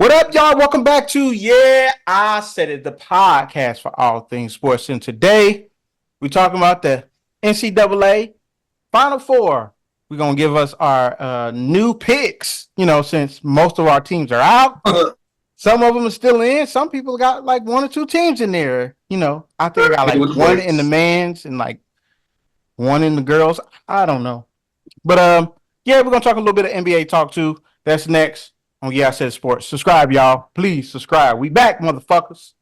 What up, y'all? Welcome back to I Said It, the podcast for all things sports. And today, we're talking about the NCAA Final Four. We're going to give us our new picks, since most of our teams are out. Some of them are still in. Some people got like one or two teams in there. I think I got like one in the men's and like one in the girls. I don't know. But we're going to talk a little bit of NBA talk too. That's next. Oh, I said sports. Subscribe, y'all. Please subscribe. We back, motherfuckers.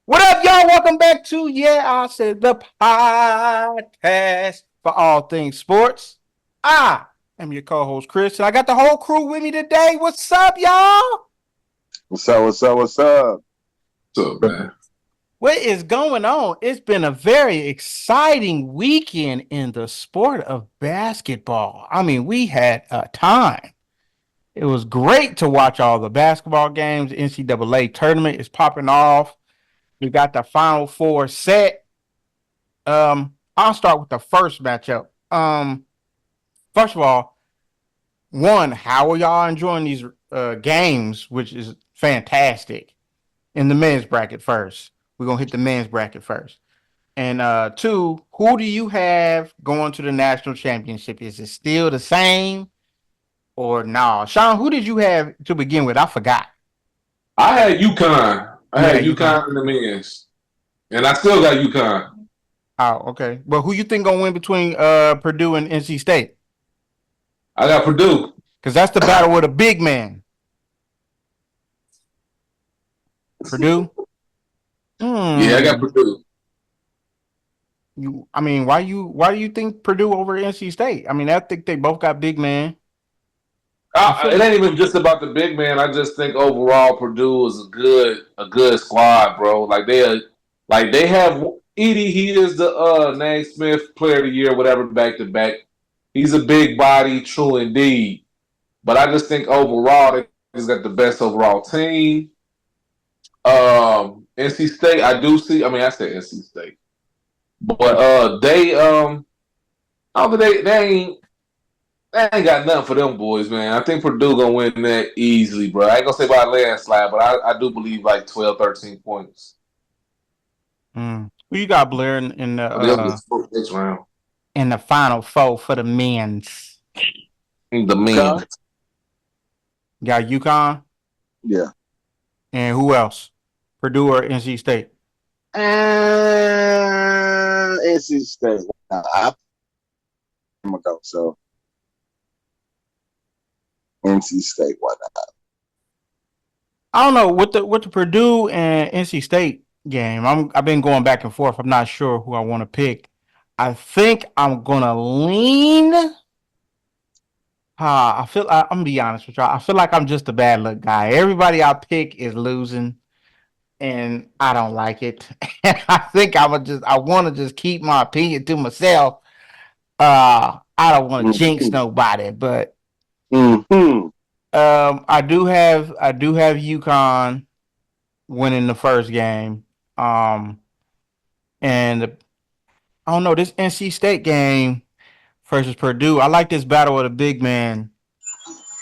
What up, y'all? Welcome back to I Said the podcast for all things sports. I am your co-host, Chris, and I got the whole crew with me today. What's up, y'all? What's up? What's up, man? What is going on? It's been a very exciting weekend in the sport of basketball. I mean, we had a time. It was great to watch all the basketball games. The NCAA tournament is popping off. We got the Final Four set. I'll start with the first matchup. First of all, how are y'all enjoying these games, which is fantastic? In the men's bracket first. We're going to hit the men's bracket first. And two, who do you have going to the national championship? Is it still the same or no? Sean, who did you have to begin with? I forgot. I had UConn. I had UConn in the men's. And I still got UConn. Oh, okay. But who you think going to win between Purdue and NC State? I got Purdue. Because that's the battle with a big man. Purdue? Yeah, I got Purdue. Why do you think Purdue over NC State? I think they both got big man. It ain't even just about the big man. I just think overall Purdue is a good squad, bro. They have Edie. He is the Naismith Player of the Year, whatever, back to back. He's a big body, true indeed. But I just think overall they just got the best overall team. NC State, I do see. I said NC State, but they ain't got nothing for them boys, man. I think Purdue gonna win that easily, bro. I ain't gonna say by a landslide, but I do believe like 12, 13 points. Who you got, Blair, in this round? In the Final Four for the men's? The men. Got UConn? Yeah. And who else? Purdue or NC State? NC State. I'm gonna go. So NC State. Why not? I don't know with the Purdue and NC State game. I've been going back and forth. I'm not sure who I want to pick. I think I'm gonna lean. I'm gonna be honest with y'all. I feel like I'm just a bad luck guy. Everybody I pick is losing, and I don't like it. I think I want to just keep my opinion to myself. I don't want to jinx nobody, but I do have UConn winning the first game. And I don't know, this NC State game versus Purdue. I like this battle of the big man.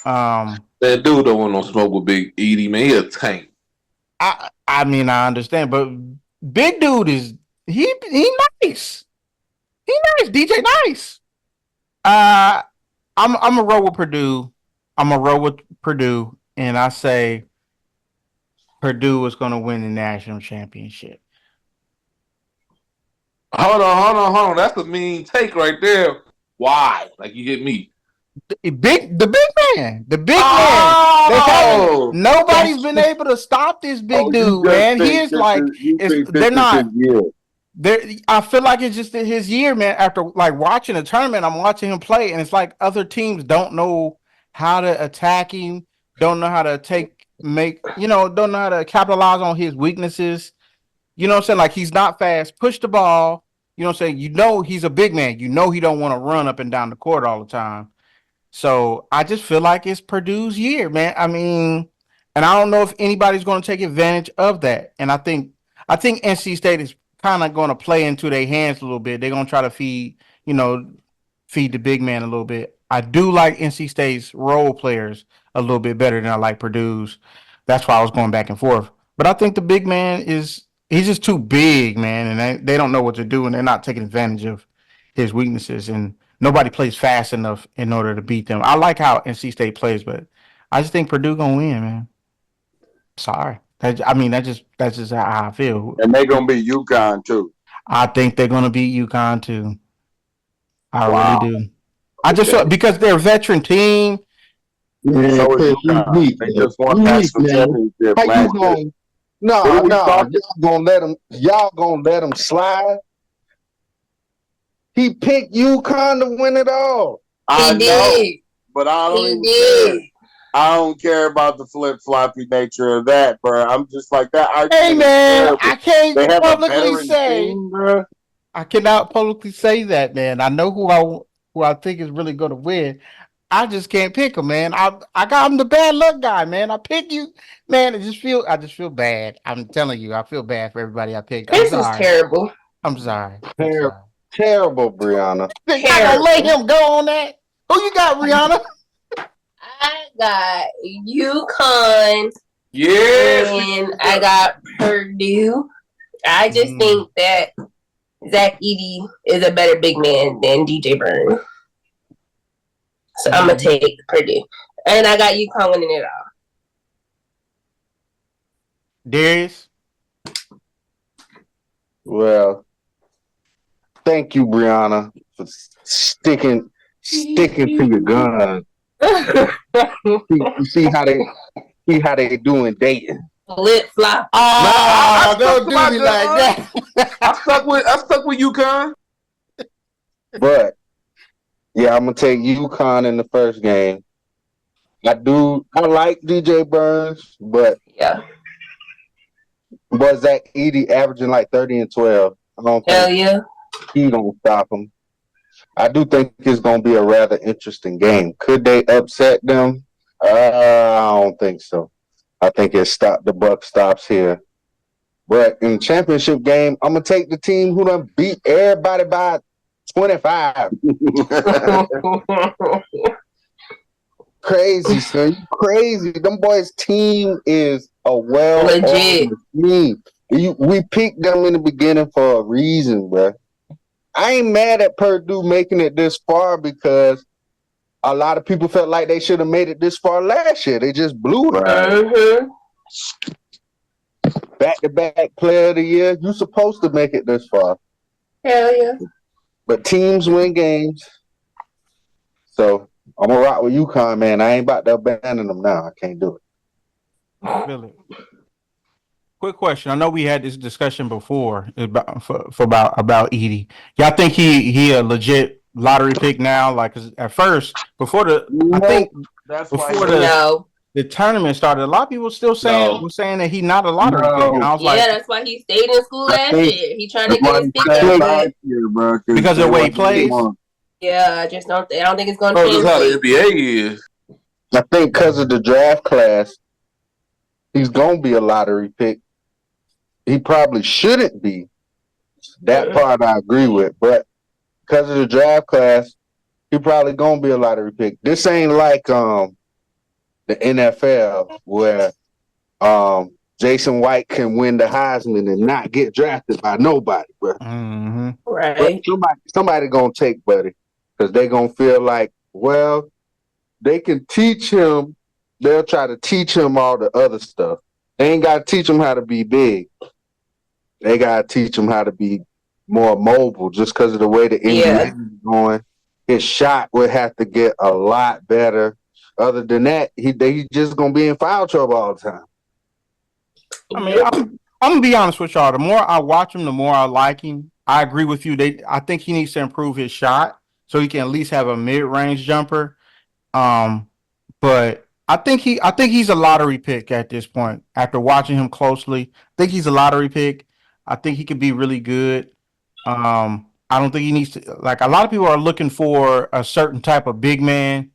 That dude don't want no smoke with Big Edie, man. He a tank. I understand, but big dude is he nice. He nice, DJ nice. I'm a roll with Purdue. And I say Purdue is going to win the national championship. Hold on. That's a mean take right there. Why? Like you hit me. The big man. Nobody's been able to stop this big dude, man. He is like, they're not. I feel like it's just his year, man. After like watching a tournament, I'm watching him play, and it's like other teams don't know how to attack him, don't know how to don't know how to capitalize on his weaknesses. You know what I'm saying? Like he's not fast. Push the ball. You know what I'm saying? You know he's a big man. You know he don't want to run up and down the court all the time. So I just feel like it's Purdue's year, man. I mean, and I don't know if anybody's going to take advantage of that. And I think NC State is kind of going to play into their hands a little bit. They're going to try to feed the big man a little bit. I do like NC State's role players a little bit better than I like Purdue's. That's why I was going back and forth. But I think the big man he's just too big, man, and they don't know what to do, and they're not taking advantage of his weaknesses. And nobody plays fast enough in order to beat them. I like how NC State plays, but I just think Purdue gonna win, man. Sorry. That's just how I feel. And they gonna be UConn too. I think they're gonna beat UConn too. I really Wow. do. I just feel because they're a veteran team. Man, So is Chris, UConn. weak, They man. just won We weak, national man. championship How you last year. going? No, What are we no, talking? y'all gonna let him slide? He picked UConn to win it all. I know, did. but I don't He even did. care. I don't care about the flip floppy nature of that, bro. I'm just like that. Hey man, I can't They have a publicly veteran say team, bro. I cannot publicly say that, man. I know who I think is really going to win. I just can't pick him, man. I'm the bad luck guy, man. I pick you, man. I just feel bad. I'm telling you, I feel bad for everybody I picked. I'm This is sorry. terrible. I'm sorry. Terrible, Brianna. Y'all gonna let him go on that? Who you got, Rihanna? I got UConn Yes. and I got Purdue. I just think that Zach Edey is a better big man than DJ Byrne. So I'm going to take Purdue. And I got UConn winning it all. Darius? Well, thank you, Brianna, for sticking to your gun. You see how they doing dating. Flip flop. Oh, don't do stuck me with like my that. I stuck with UConn. But yeah, I'm gonna take UConn in the first game. I like DJ Burns, but Yeah. Zach Edey averaging like 30 and 12. I don't Hell think yeah. he gonna stop him. I do think it's gonna be a rather interesting game. Could they upset them? I don't think so. I think the buck stops here. But in the championship game, I'm gonna take the team who done beat everybody by 25. Crazy, son. You crazy. Them boys' team is a Legit. team. We picked them in the beginning for a reason, bro. I ain't mad at Purdue making it this far because a lot of people felt like they should have made it this far last year. They just blew them. Mm-hmm. Back-to-back player of the year. You're supposed to make it this far. Hell yeah. But teams win games. So I'm going to rock with UConn, man. I ain't about to abandon them now. I can't do it. Billy. Quick question. I know we had this discussion before about Edey. Y'all think he a legit lottery pick now? Like 'cause at first, I think That's before the tournament started, a lot of people were still saying that he's not a lottery pick, and I was like, that's why he stayed in school last year. He trying to That's why get his he pick played up. last year, bro. Because of the way he plays? Yeah, I don't think it's gonna That's how change. the NBA is. I think because of the draft class, he's going to be a lottery pick. He probably shouldn't be. That part I agree with. But because of the draft class, he probably going to be a lottery pick. This ain't like the NFL where Jason White can win the Heisman and not get drafted by nobody. Bro. mm-hmm. Right. But somebody going to take Buddy because they going to feel like, well, they can teach him. They'll try to teach him all the other stuff. They ain't got to teach him how to be big. They got to teach him how to be more mobile just because of the way the NBA is going. His shot would have to get a lot better. Other than that, he just going to be in foul trouble all the time. I mean, I'm gonna be honest with y'all. The more I watch him, the more I like him. I agree with you. I think he needs to improve his shot so he can at least have a mid-range jumper. But I think he's a lottery pick at this point. After watching him closely, I think he's a lottery pick. I think he could be really good. I don't think he needs to. Like a lot of people are looking for a certain type of big man,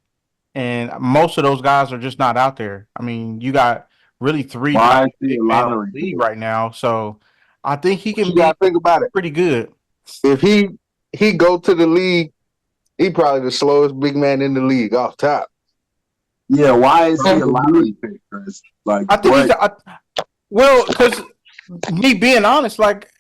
and most of those guys are just not out there. I mean, you got really three Why top is he big a men in lottery the league pick? right now. So I think he can You be gotta think about it. pretty good. If he go to the league, he probably the slowest big man in the league off top. Yeah, why is he a Mhm. lottery pick, Chris? Like, I think what? well, because me being honest, like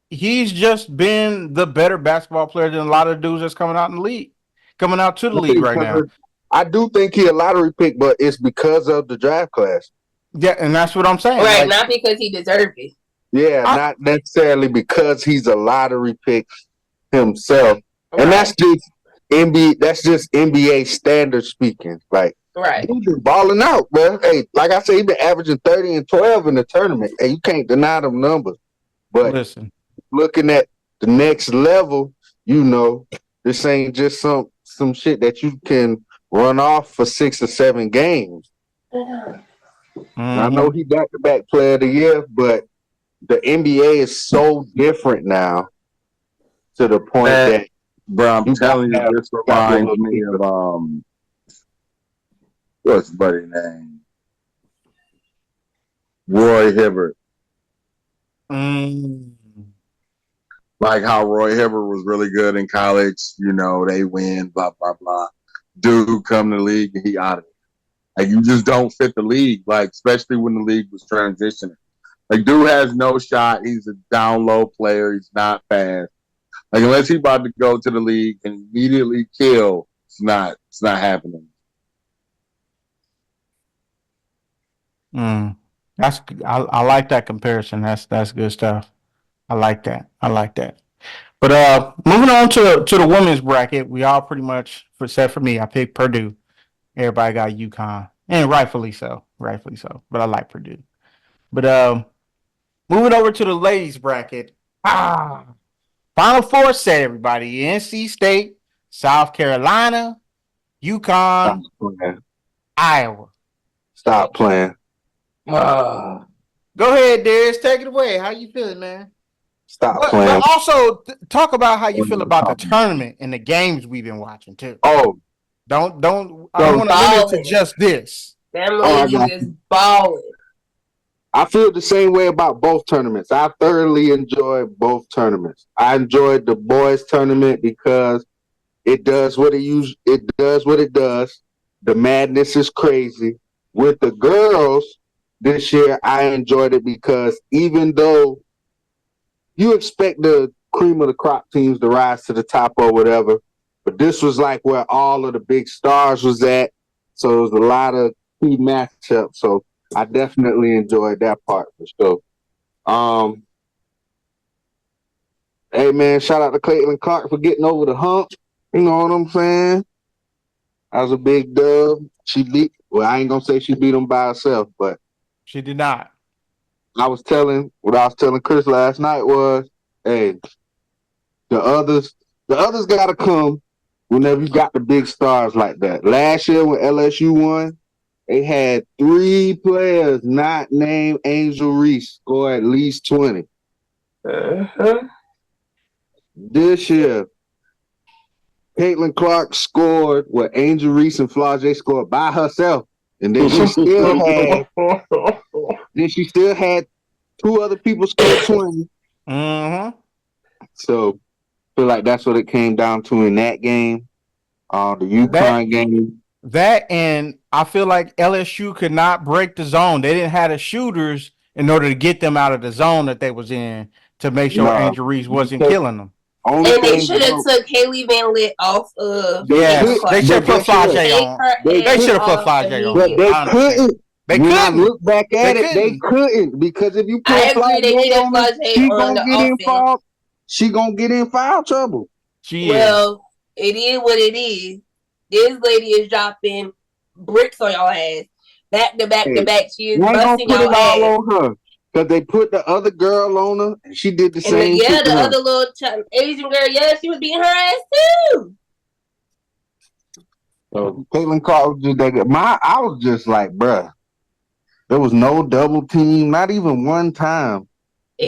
he's just been the better basketball player than a lot of dudes that's coming out in the league, coming out to the league right now. I do think he a lottery pick, but it's because of the draft class. Yeah, and that's what I'm saying. Right, Like, not because he deserved it. Yeah, not necessarily because he's a lottery pick himself. And that's just NBA standard speaking. Like Right. he's been balling out, bro. Hey, like I said, he's been averaging 30 and 12 in the tournament. Hey, you can't deny them numbers. But listen, looking at the next level, this ain't just some shit that you can run off for 6 or 7 games. I know he back-to-back player of the year, but the NBA is so different now to the point that bro, I'm telling you, this reminds me kicker. of what's his buddy name? Roy Hibbert. Like how Roy Hibbert was really good in college, they win, blah, blah, blah. Dude come to the league and he out of it. Like you just don't fit the league, like especially when the league was transitioning. Like dude has no shot. He's a down low player. He's not fast. Like unless he's about to go to the league and immediately kill, it's not happening. I like that comparison. That's good stuff. I like that. But moving on to the women's bracket, we all pretty much, except for me, I picked Purdue. Everybody got UConn, and rightfully so. But I like Purdue. But moving over to the ladies bracket. Final four set, everybody. NC State, South Carolina, UConn, Iowa. Stop playing. Go ahead, Darius. Take it away. How you feeling, man? Stop playing. But also talk about how you feel about the tournament and the games we've been watching too. Oh, don't. I don't want to limit it to just this. Family is balling. I feel the same way about both tournaments. I thoroughly enjoyed both tournaments. I enjoyed the boys tournament because it does what it does. The madness is crazy. With the girls this year, I enjoyed it because even though you expect the cream of the crop teams to rise to the top or whatever, but this was like where all of the big stars was at. So there was a lot of key matchups. So I definitely enjoyed that part for sure. Hey man, shout out to Caitlin Clark for getting over the hump. You know what I'm saying? That was a big dub. I ain't gonna say she beat them by herself, but she did not. what I was telling Chris last night was, hey, the others gotta come whenever you got the big stars like that. Last year when LSU won, they had 3 players not named Angel Reese score at least 20. This year, Caitlin Clark scored what Angel Reese and Flau'jae scored by herself. And then she still had 2 other people score 20. So I feel like that's what it came down to in that game. The UConn game. That, and I feel like LSU could not break the zone. They didn't have the shooters in order to get them out of the zone that they was in to make sure Angel Reese wasn't killing them. And they should have took Haley Van Lith off of. Yeah, they should have put Flau'jae on. They should have put Flau'jae on. But they couldn't. They when couldn't. I look back at they couldn't, because if you put Flau'jae on, she gonna get in foul trouble. It is what it is. This lady is dropping bricks on your ass. Back to back to back. She is busting your ass. All on her. Because they put the other girl on her, and she did the same thing. Yeah, the other little Asian girl, she was beating her ass too. So Caitlin Clark was just that good. I was just like, bruh, there was no double team, not even one time.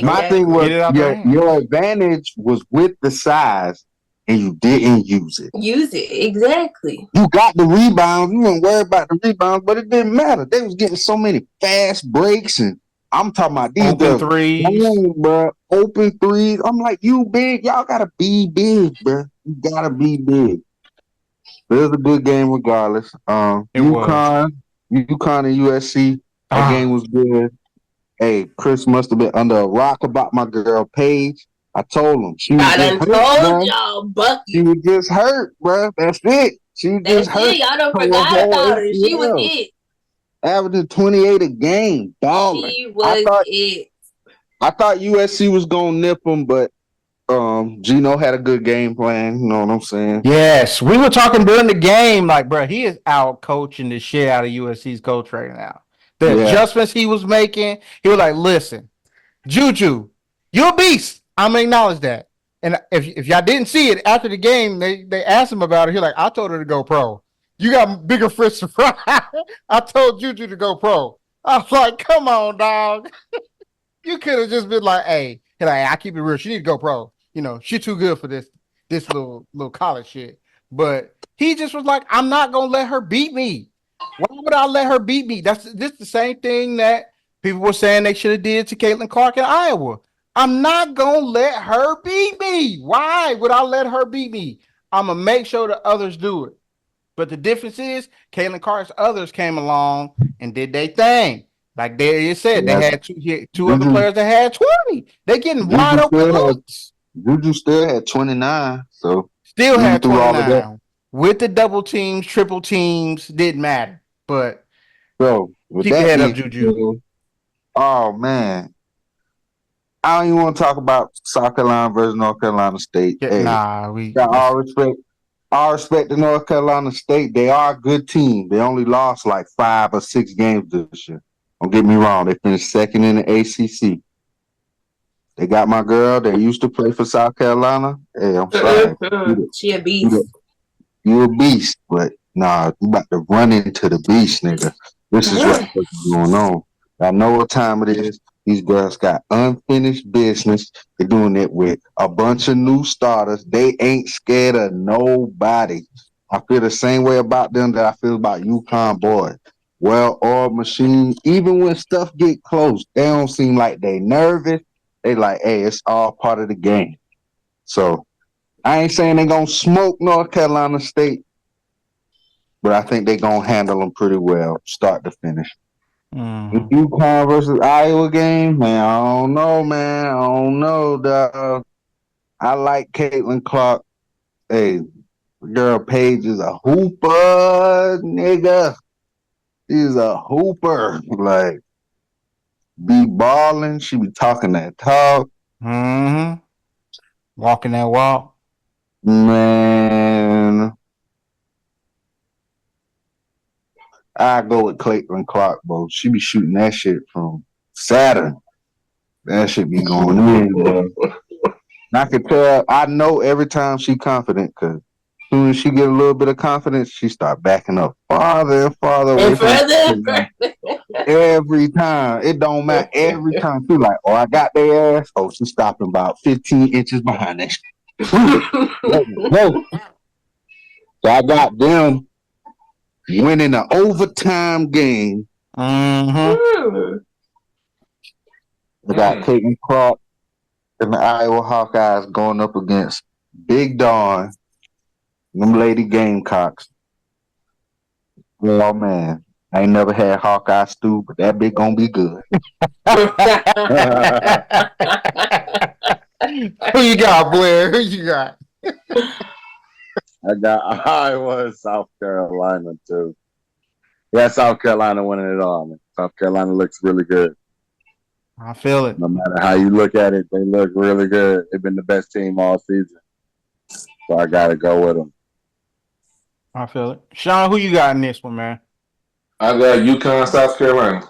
My thing was Get it out their hands. your advantage was with the size, and you didn't use it. Use it exactly. You got the rebounds. You weren't worried about the rebounds, but it didn't matter. They was getting so many fast breaks, and I'm talking about these Open girls, threes. bro. Open threes. I'm like, you big, y'all gotta be big, bro. You gotta be big. But it was a good game regardless. It was. UConn and USC. That game was good. Hey, Chris must have been under a rock about my girl Paige. I told him she was I done just hurt, told bro. y'all, She Bucky. was just hurt, bro. That's it. She was That's just hurt. it. Y'all done Her forgot whole about her. She was ACL. it. Averaging 28 a game, balling. She was it. I thought USC was gonna nip them, but Gino had a good game plan. You know what I'm saying? Yes, we were talking during the game, like, bro, he is out coaching the shit out of USC's coach right now. The adjustments he was making, he was like, listen, Juju, you're a beast. I'm gonna acknowledge that. And if y'all didn't see it after the game, they asked him about it. He's like, I told her to go pro. You got bigger fish to fry. I told Juju to go pro. I was like, come on, dog. You could have just been like, hey, I keep it real. She need to go pro. You know, she too good for this little college shit. But he just was like, I'm not gonna let her beat me. Why would I let her beat me? This the same thing that people were saying they should have did to Caitlin Clark in Iowa. I'm not gonna let her beat me. Why would I let her beat me? I'm gonna make sure the others do it. But the difference is, Caitlin Clark's others came along and did their thing. Like they said, they had two other players that had 20. They getting wide open looks. Juju still had 29, so Still had through all of that. 29. With the double teams, triple teams, didn't matter. But So with keep your that head up, being Juju. said, oh man, I don't even want to talk about South Carolina versus North Carolina State. Yeah, Hey, we got all respect to North Carolina State. They are a good team. They only lost like 5 or 6 games this year. Don't get me wrong. They finished second in the ACC. They got my girl. They used to play for South Carolina. Hey, I'm sorry. She a beast. You a beast, but nah, you about to run into the beast, nigga. This is what's going on. I know what time it is. These girls got unfinished business. They're doing it with a bunch of new starters. They ain't scared of nobody. I feel the same way about them that I feel about UConn boys. Well-oiled machine. Even when stuff get close, they don't seem like they nervous. They like, hey, it's all part of the game. So I ain't saying they gonna smoke North Carolina State, but I think they gonna handle them pretty well, start to finish. The UConn versus Iowa game, man, I don't know, man. I don't know, dog. I like Caitlin Clark. Hey, girl Paige is a hooper, nigga. She's a hooper. Like, be balling. She be talking that talk. Walking that walk. Man. I go with Caitlin Clark, bro. She be shooting that shit from Saturn. That shit be going in, bro. And I can tell, I know every time she confident, because as soon as she get a little bit of confidence, she start backing up farther and farther away from every time. It don't matter. Every time. She like, oh, I got their ass. Oh, she's stopping about 15 inches behind that shit. No. So I got them winning an overtime game. I got Caitlin Clark and the Iowa Hawkeyes going up against Big Dawn, them Lady Gamecocks. Oh man, I ain't never had Hawkeye stew, but that bit gonna be good. Who you got, Blair? Who you got? I got Iowa and South Carolina too. Yeah, South Carolina winning it all, man. South Carolina looks really good. I feel it. No matter how you look at it, they look really good. They've been the best team all season. So I got to go with them. I feel it. Sean, who you got in this one, man? I got UConn, South Carolina.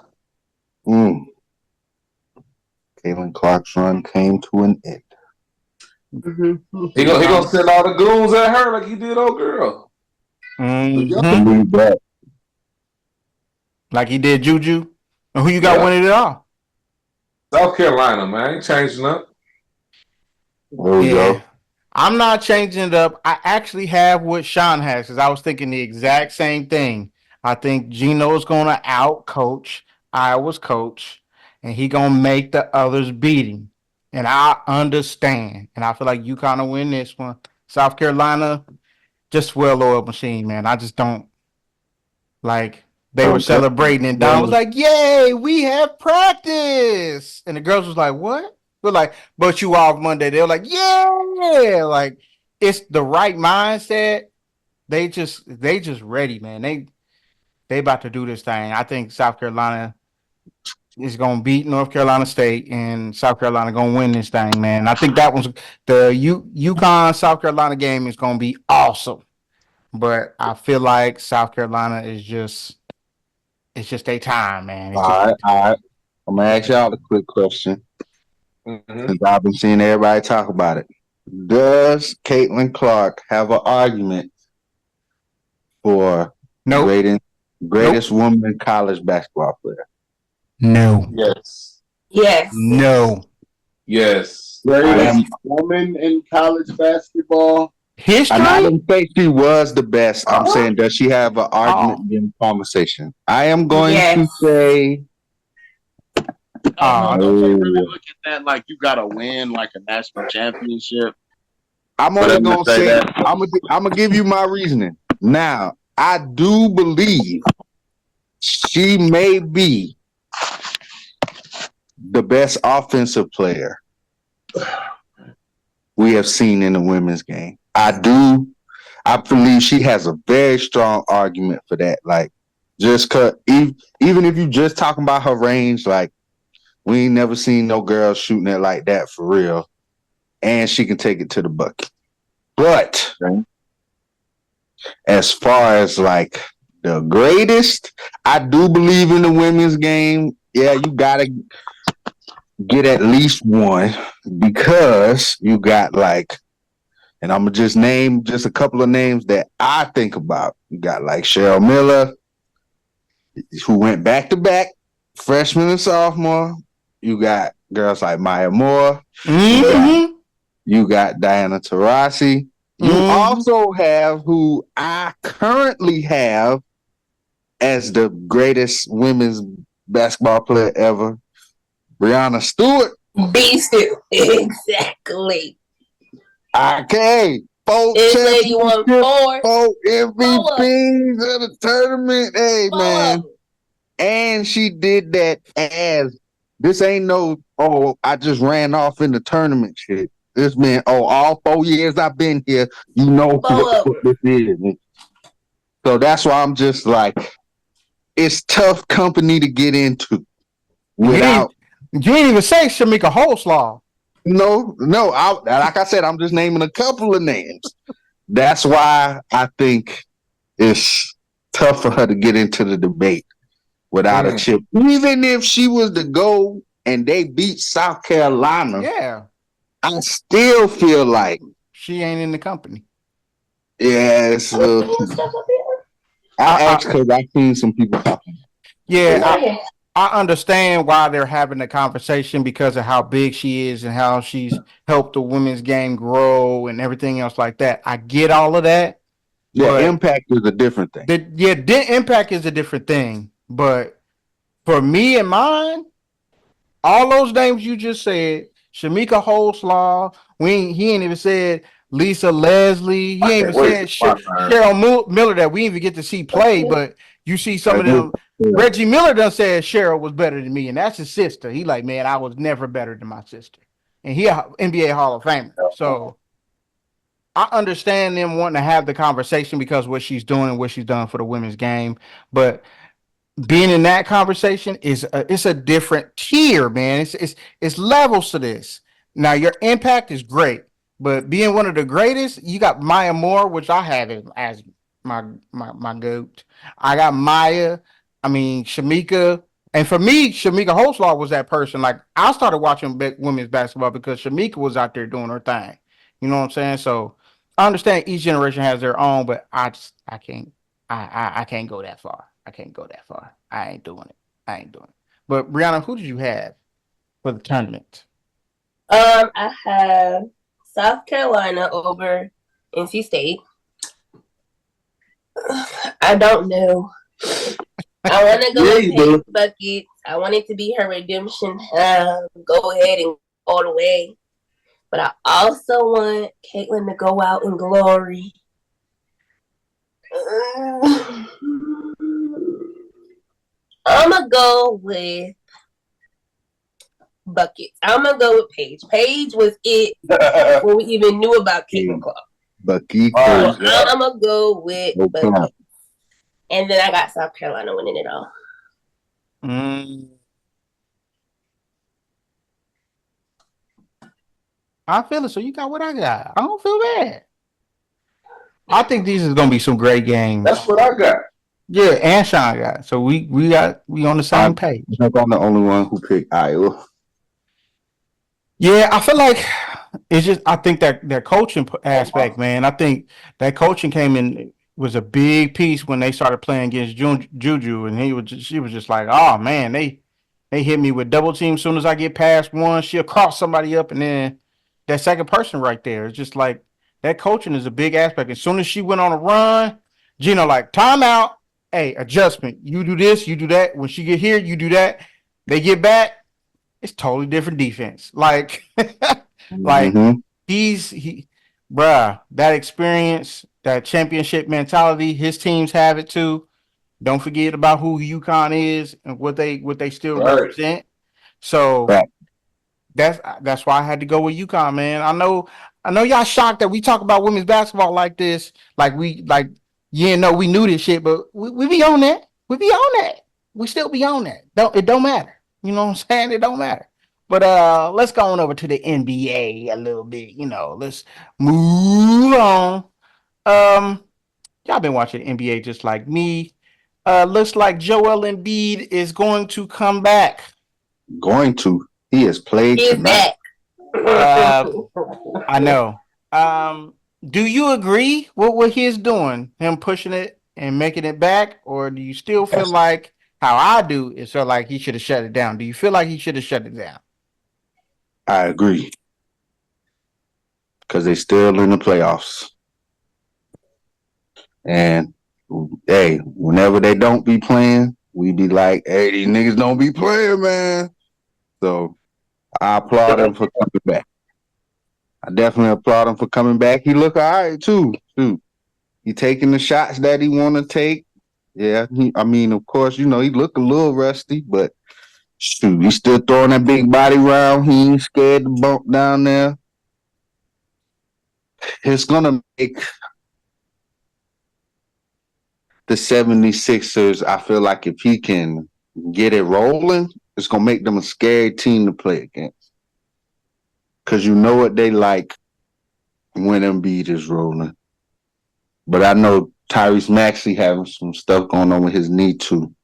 Caitlin Clark's run came to an end. He gonna send all the goons at her like he did old girl. Believe that. Like he did Juju. And who you got winning it all? South Carolina, man, ain't changing up. There we Yeah. go. I'm not changing it up. I actually have what Sean has because I was thinking the exact same thing. I think Gino's going to out coach Iowa's coach, and he going to make the others beat him. And I understand. And I feel like you kind of win this one. South Carolina, just well-oiled machine, man. I just don't like they were Okay. celebrating, and Don was like, "Yay, we have practice!" And the girls was like, "What?" We're like, "But you off Monday?" They're like, "Yeah!" Like it's the right mindset. They just ready, man. They about to do this thing. I think South Carolina is gonna beat North Carolina State, and South Carolina gonna win this thing, man. I think that was the UConn South Carolina game is gonna be awesome. But I feel like South Carolina is just it's just their time, man. All It's just right, their all time. right. I'm gonna ask y'all a quick question Mm-hmm. since I've been seeing everybody talk about it. Does Caitlin Clark have an argument for Nope. greatest woman college basketball player? No. Yes. Yes. No. Yes. I Greatest am. woman in college basketball. And I History? didn't say she was the best. I'm What? saying, does she have an argument Oh. in conversation? I am going Yes. to say Oh, no, don't they really no. look at that like you gotta win like a national championship I'm for only them to gonna say say that? I'm gonna give you my reasoning. Now, I do believe she may be the best offensive player we have seen in the women's game. I believe she has a very strong argument for that. Like, just cause even if you just talking about her range, like we ain't never seen no girl shooting it like that for real, and she can take it to the bucket. But as far as like the greatest, I do believe in the women's game. Yeah, you gotta get at least one because you got like, and I'm gonna just name just a couple of names that I think about. You got like Cheryl Miller, who went back to back, freshman and sophomore. You got girls like Maya Moore. Mm-hmm. You got Diana Taurasi. You Mm-hmm. also have who I currently have as the greatest women's basketball player ever, Brianna Stewart. Beast too. Exactly. Okay, four This lady won championships, four Four of MVPs of the tournament. Hey, four man. of them. And she did that as this ain't no, oh, I just ran off in the tournament shit. This man, oh, all 4 years I've been here, you know Four of what this is. So that's why I'm just like, it's tough company to get into without. You didn't even say Shamika Holslaw. No, like I said, I'm just naming a couple of names. That's why I think it's tough for her to get into the debate without a chip. Even if she was to go and they beat South Carolina, Yeah. I still feel like, She ain't in the company. yeah, it's a little. I asked because I've seen some people talking. Yeah, I understand why they're having the conversation because of how big she is and how she's helped the women's game grow and everything else like that. I get all of that. Yeah, But impact is a different thing. The impact is a different thing. But for me and mine, all those names you just said, Shamika Holslaw, he ain't even said Lisa Leslie. He ain't even said Cheryl Miller that we didn't even get to see play, but you see some of them. Reggie Miller done said Cheryl was better than me, and that's his sister. He like, man, I was never better than my sister. And he a NBA Hall of Famer. So I understand them wanting to have the conversation because what she's doing and what she's done for the women's game. But being in that conversation it's a different tier, man. It's levels to this. Now your impact is great, but being one of the greatest, you got Maya Moore, which I have as my goat. I got Maya. I mean Shamika, and for me, Shamika Holslaw was that person. Like I started watching women's basketball because Shamika was out there doing her thing. You know what I'm saying? So I understand each generation has their own, but I can't I can't go that far. I can't go that far. I ain't doing it. But Brianna, who did you have? for the tournament? I have South Carolina over NC State. I don't know. I want to go with Paige Buckets. I want it to be her redemption. Go ahead and all the way. But I also want Caitlin to go out in glory. I'm going to go with Buckets. I'm going to go with Paige. Paige was it when we even knew about Caitlin Clark. Bucky. So I'm going to go with Buckets. And then I got South Carolina winning it all. I feel it. So you got what I got. I don't feel bad. I think these is gonna be some great games. That's what I got. Yeah, and Sean got. So we on the same page. I'm the only one who picked Iowa. Yeah, I feel like it's just. I think that their coaching aspect, man. I think that coaching came in was a big piece when they started playing against Juju, and she was just like, oh man, they hit me with double team. As soon as I get past one, she'll cross somebody up, and then that second person right there. It's just like that coaching is a big aspect. As soon as she went on a run, Gino like timeout. Hey, adjustment. You do this, you do that. When she get here, you do that. They get back. It's totally different defense. Like, bruh, that experience, that championship mentality, his teams have it too. Don't forget about who UConn is and what they still represent. So that's why I had to go with UConn, man. I know y'all shocked that we talk about women's basketball like this, we knew this shit, but we be on that. We be on that. We still be on that. It don't matter. You know what I'm saying? It don't matter. But let's go on over to the NBA a little bit. Let's move on. Y'all been watching NBA just like me. Looks like Joel Embiid is going to come back. He has played tonight. I know. Do you agree with what he's doing? Him pushing it and making it back? Or do you still feel like how I do is feel like he should have shut it down? Do you feel like he should have shut it down? I agree. Because they're still in the playoffs. And, hey, whenever they don't be playing, we be like, hey, these niggas don't be playing, man. So I applaud him for coming back. I definitely applaud him for coming back. He look all right, too. He taking the shots that he want to take. Yeah, of course, he look a little rusty, but he's still throwing that big body round. He ain't scared to bump down there. It's going to make the 76ers, I feel like if he can get it rolling, it's going to make them a scary team to play against. Because you know what they like when Embiid is rolling. But I know Tyrese Maxey having some stuff going on with his knee, too.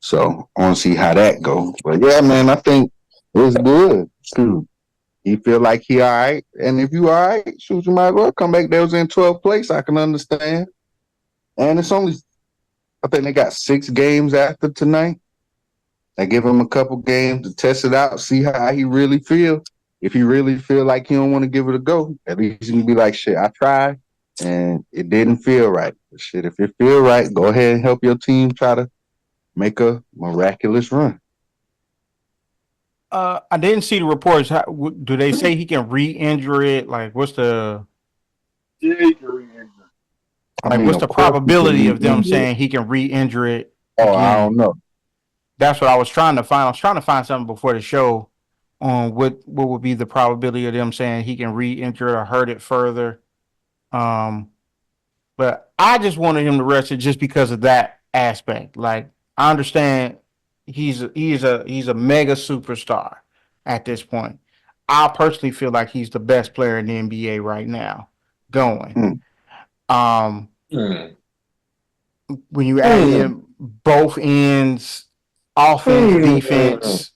So I want to see how that goes. But, yeah, man, I think it's good. Shoot. You feel like he all right. And if you all right, shoot, you might as well come back. They was in 12th place. I can understand. And it's only, I think they got 6 games after tonight. I give him a couple games to test it out, see how he really feel. If he really feel like he don't want to give it a go, at least he can be like, shit, I tried and it didn't feel right. But shit, if it feel right, go ahead and help your team try to make a miraculous run. I didn't see the reports. Do they say he can re-injure it? Like, what's the what's the probability of them saying he can re-injure it? Oh, again? I don't know. That's what I was trying to find. I was trying to find something before the show on what would be the probability of them saying he can re-injure it or hurt it further. But I just wanted him to rest it just because of that aspect. Like, I understand he's a mega superstar at this point. I personally feel like he's the best player in the NBA right now going. When you add in both ends, offense, defense,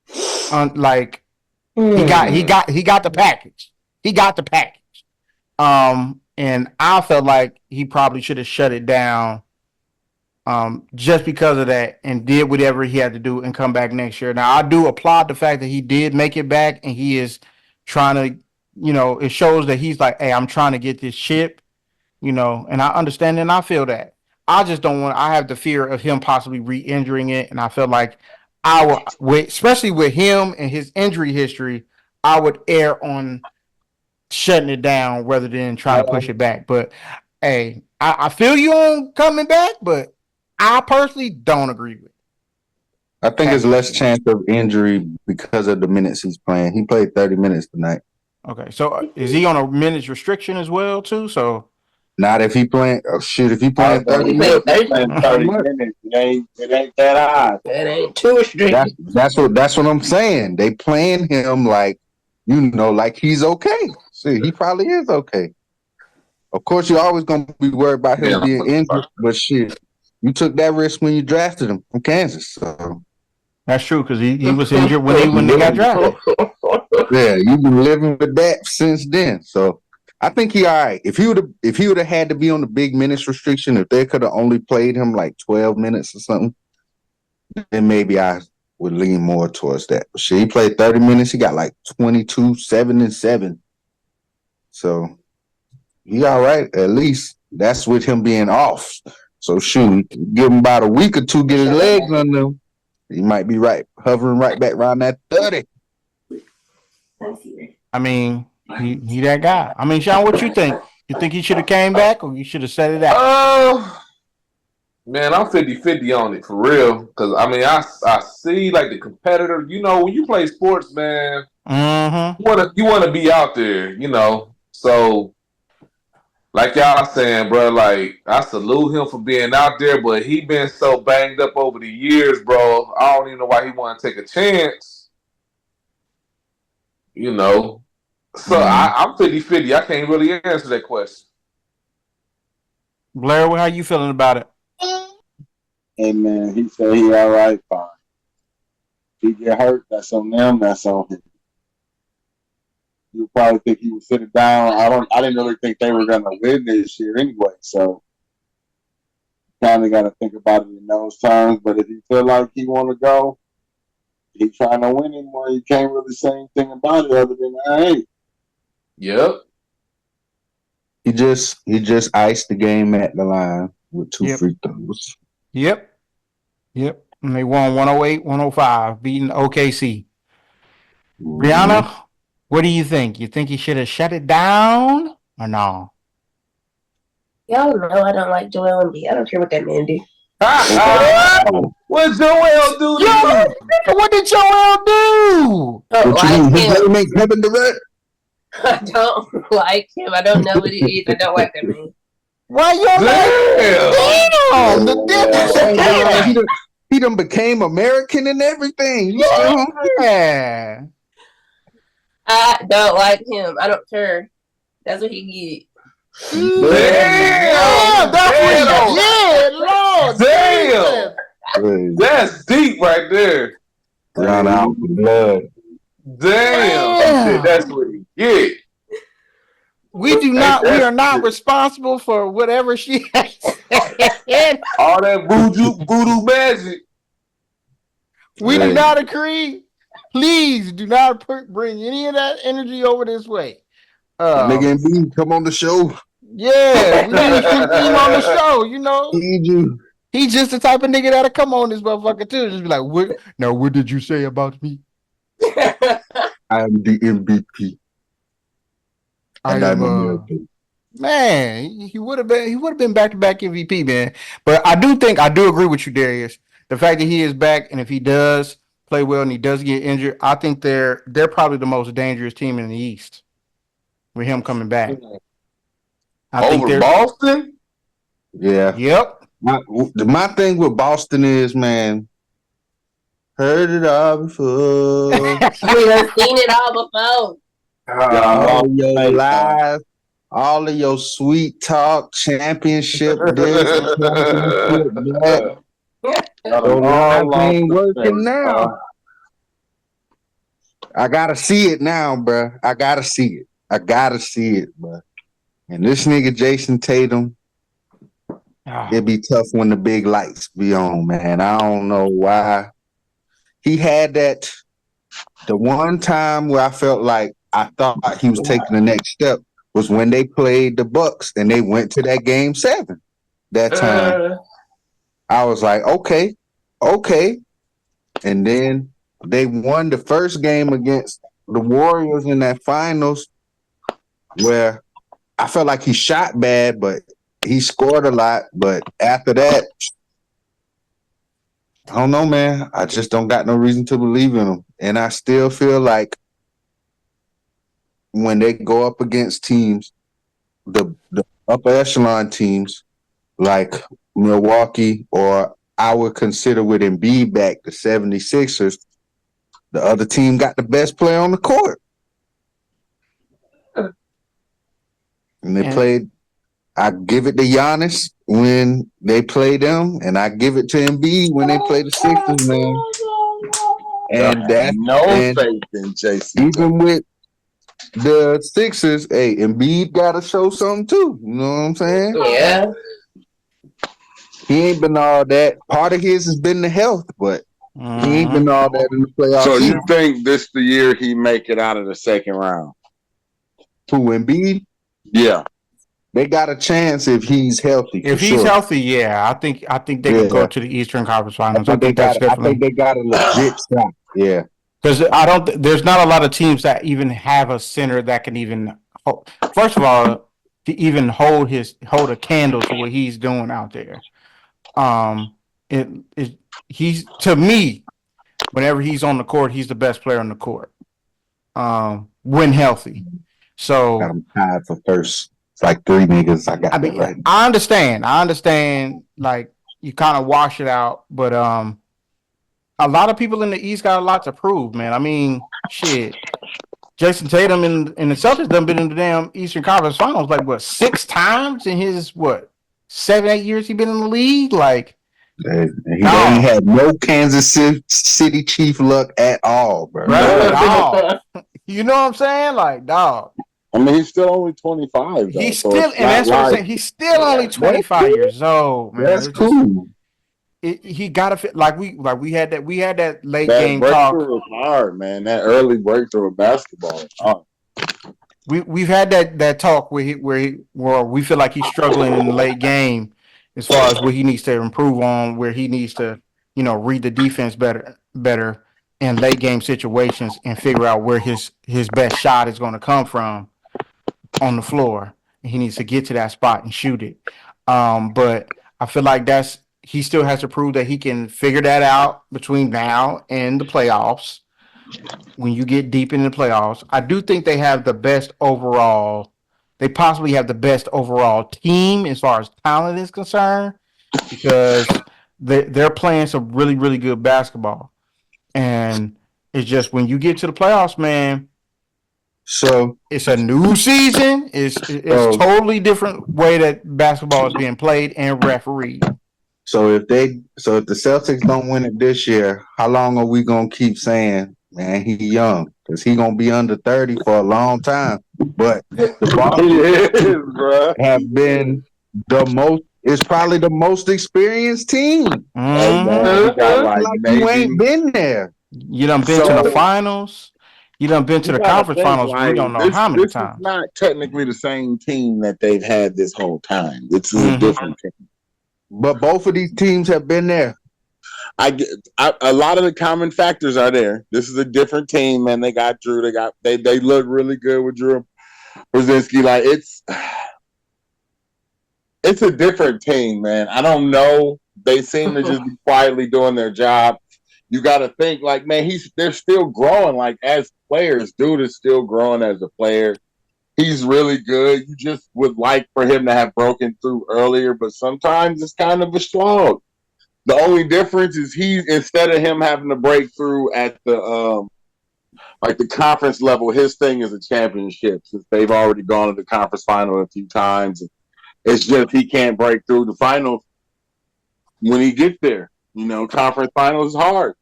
he got the package. He got the package. And I felt like he probably should have shut it down just because of that, and did whatever he had to do and come back next year. Now, I do applaud the fact that he did make it back, and he is trying to, it shows that he's like, hey, I'm trying to get this chip, and I understand and I feel that. I just don't want. I have the fear of him possibly re-injuring it, and I feel like especially with him and his injury history, I would err on shutting it down rather than trying to push it back. But hey, I feel you on coming back, but I personally don't agree with it. I think it's less chance of injury because of the minutes he's playing. He played 30 minutes tonight. Okay, so is he on a minutes restriction as well too? So not if he playing. Oh shit! If he playing 30 He minutes, played 30. 30 minutes. It ain't that high. That ain't too restricted. that's what I'm saying. They playing him like like he's okay. See, he probably is okay. Of course, you're always gonna be worried about him being injured, but shit, you took that risk when you drafted him from Kansas. So that's true because he was injured when they got drafted. Yeah, you've been living with that since then. So I think he all right. If he would have had to be on the big minutes restriction, if they could have only played him like 12 minutes or something, then maybe I would lean more towards that. But shit, he played 30 minutes. He got like 22, 7 and 7. So he all right. At least that's with him being off. So shoot, give him about a week or two, get his legs under him. He might be hovering right back around that 30. I mean, he that guy. I mean, Sean, what you think? You think he should have came back or you should have set it out? Man, I'm 50-50 on it for real. Because I mean, I see like the competitor. When you play sports, man, you wanna be out there. So like y'all saying, bro, like I salute him for being out there, but he been so banged up over the years, bro. I don't even know why he want to take a chance. So I'm 50-50. I can't really answer that question. Blair, how you feeling about it? Hey man, he said he all right, fine. If he get hurt, that's on them, that's on him. You probably think he would sit it down. I didn't really think they were gonna win this year anyway, so kinda gotta think about it in those terms. But if you feel like he wanna go, he trying to win anymore, you can't really say anything about it other than hey. Yep. He just iced the game at the line with 2 free throws. Yep. And they won 108-105, beating OKC. Brianna, what do you think? You think he should have shut it down or no? Y'all know I don't like Joel Embiid. I don't care what that man do. What Joel do? What did Joel do? He make Kevin Durant. I don't like him. I don't know what it is. I don't like that man. Why you damn? The difference. He done became American and everything. Yeah. I don't like him. I don't care. That's what he get. Damn, Lord. Damn. That's deep right there. Drown out the blood. Damn. That's what he get. We are not responsible for whatever she has said. All that voodoo magic. We do not agree. Please do not bring any of that energy over this way. Nigga Embiid, come on the show. Yeah, we need Embiid on the show, Need you. He's just the type of nigga that'll come on this motherfucker too. Just be like, what did you say about me? I am the MVP. Man, he would have been back-to-back MVP, man. But I do agree with you, Darius. The fact that he is back, and if he does play well and he does get injured, I think they're probably the most dangerous team in the East with him coming back. Over Boston? Yeah. Yep. My thing with Boston is, man, heard it all before. We have seen it all before. All your lies, all of your sweet talk, championship this, championship that. Ain't working now. I gotta see it now, bro. I gotta see it, bro. And this nigga Jason Tatum, it'd be tough when the big lights be on, man. I don't know why. He had that the one time where I felt like I thought he was taking the next step was when they played the Bucks and they went to that game 7. That time I was like, okay. And then they won the first game against the Warriors in that finals where I felt like he shot bad, but he scored a lot. But after that, I don't know, man. I just don't got no reason to believe in him. And I still feel like when they go up against teams, the upper echelon teams like Milwaukee, or I would consider with Embiid back the 76ers, the other team got the best player on the court. And they played, I give it to Giannis when they play them, and I give it to Embiid when they play the Sixers, man. And that's faith in Jason. Even with the Sixers, hey, Embiid got to show something too. You know what I'm saying? Yeah. He ain't been all that. Part of his has been the health, but he ain't been all that in the playoffs. So you think this the year he make it out of the second round? Who, Embiid? Yeah. They got a chance if he's healthy. If he's healthy, yeah, I think they could go to the Eastern Conference Finals. I think that's definitely. I think they got a legit shot. Yeah, because there's not a lot of teams that even have a center that can even. First of all, to even hold a candle to what he's doing out there. He's, to me, whenever he's on the court, he's the best player on the court. When healthy, so got him tied for first. It's like 3 niggas. I mean, right. I understand. Like, you kind of wash it out, but a lot of people in the East got a lot to prove, man. I mean, shit. Jason Tatum and the Celtics done been in the damn Eastern Conference Finals like what 6 times in his 7-8 years he been in the league. Like, he ain't had no Kansas City Chief luck at all, bro. Right, dog. You know what I'm saying? Like, dog. I mean, he's still only 25. Though, he's still, and that's what I'm saying. He's still only 25 years old, man. That's cool. He got to fit like we had that late game talk. Breakthrough was hard, man. That early breakthrough of basketball is hard. We've had that talk where we feel like he's struggling in the late game as far as what he needs to improve on, where he needs to read the defense better in late game situations and figure out where his best shot is going to come from on the floor. And he needs to get to that spot and shoot it. But I feel like he still has to prove that he can figure that out between now and the playoffs. When you get deep in the playoffs, I do think they have the best overall. They possibly have the best overall team as far as talent is concerned, because they're playing some really, really good basketball. And it's just when you get to the playoffs, man. So it's a new season. It's totally different way that basketball is being played and refereed. So if the Celtics don't win it this year, how long are we gonna keep saying, man, he young? Because he gonna be under 30 for a long time. But the Boston have been the most. It's probably the most experienced team. You ain't been there. You done been to the finals. You done been to the conference finals. We don't know how many times. It's not technically the same team that they've had this whole time. It's a different team. But both of these teams have been there. A lot of the common factors are there. This is a different team, man. They got Drew. They look really good with Drew Brzezinski. Like it's a different team, man. I don't know. They seem to just be quietly doing their job. You got to think, like, man, they're still growing. Like, as players, dude is still growing as a player. He's really good. You just would like for him to have broken through earlier, but sometimes it's kind of a slog. The only difference is instead of him having to break through at the the conference level, his thing is a championship, since they've already gone to the conference final a few times. It's just he can't break through the finals when he gets there. Conference finals is hard.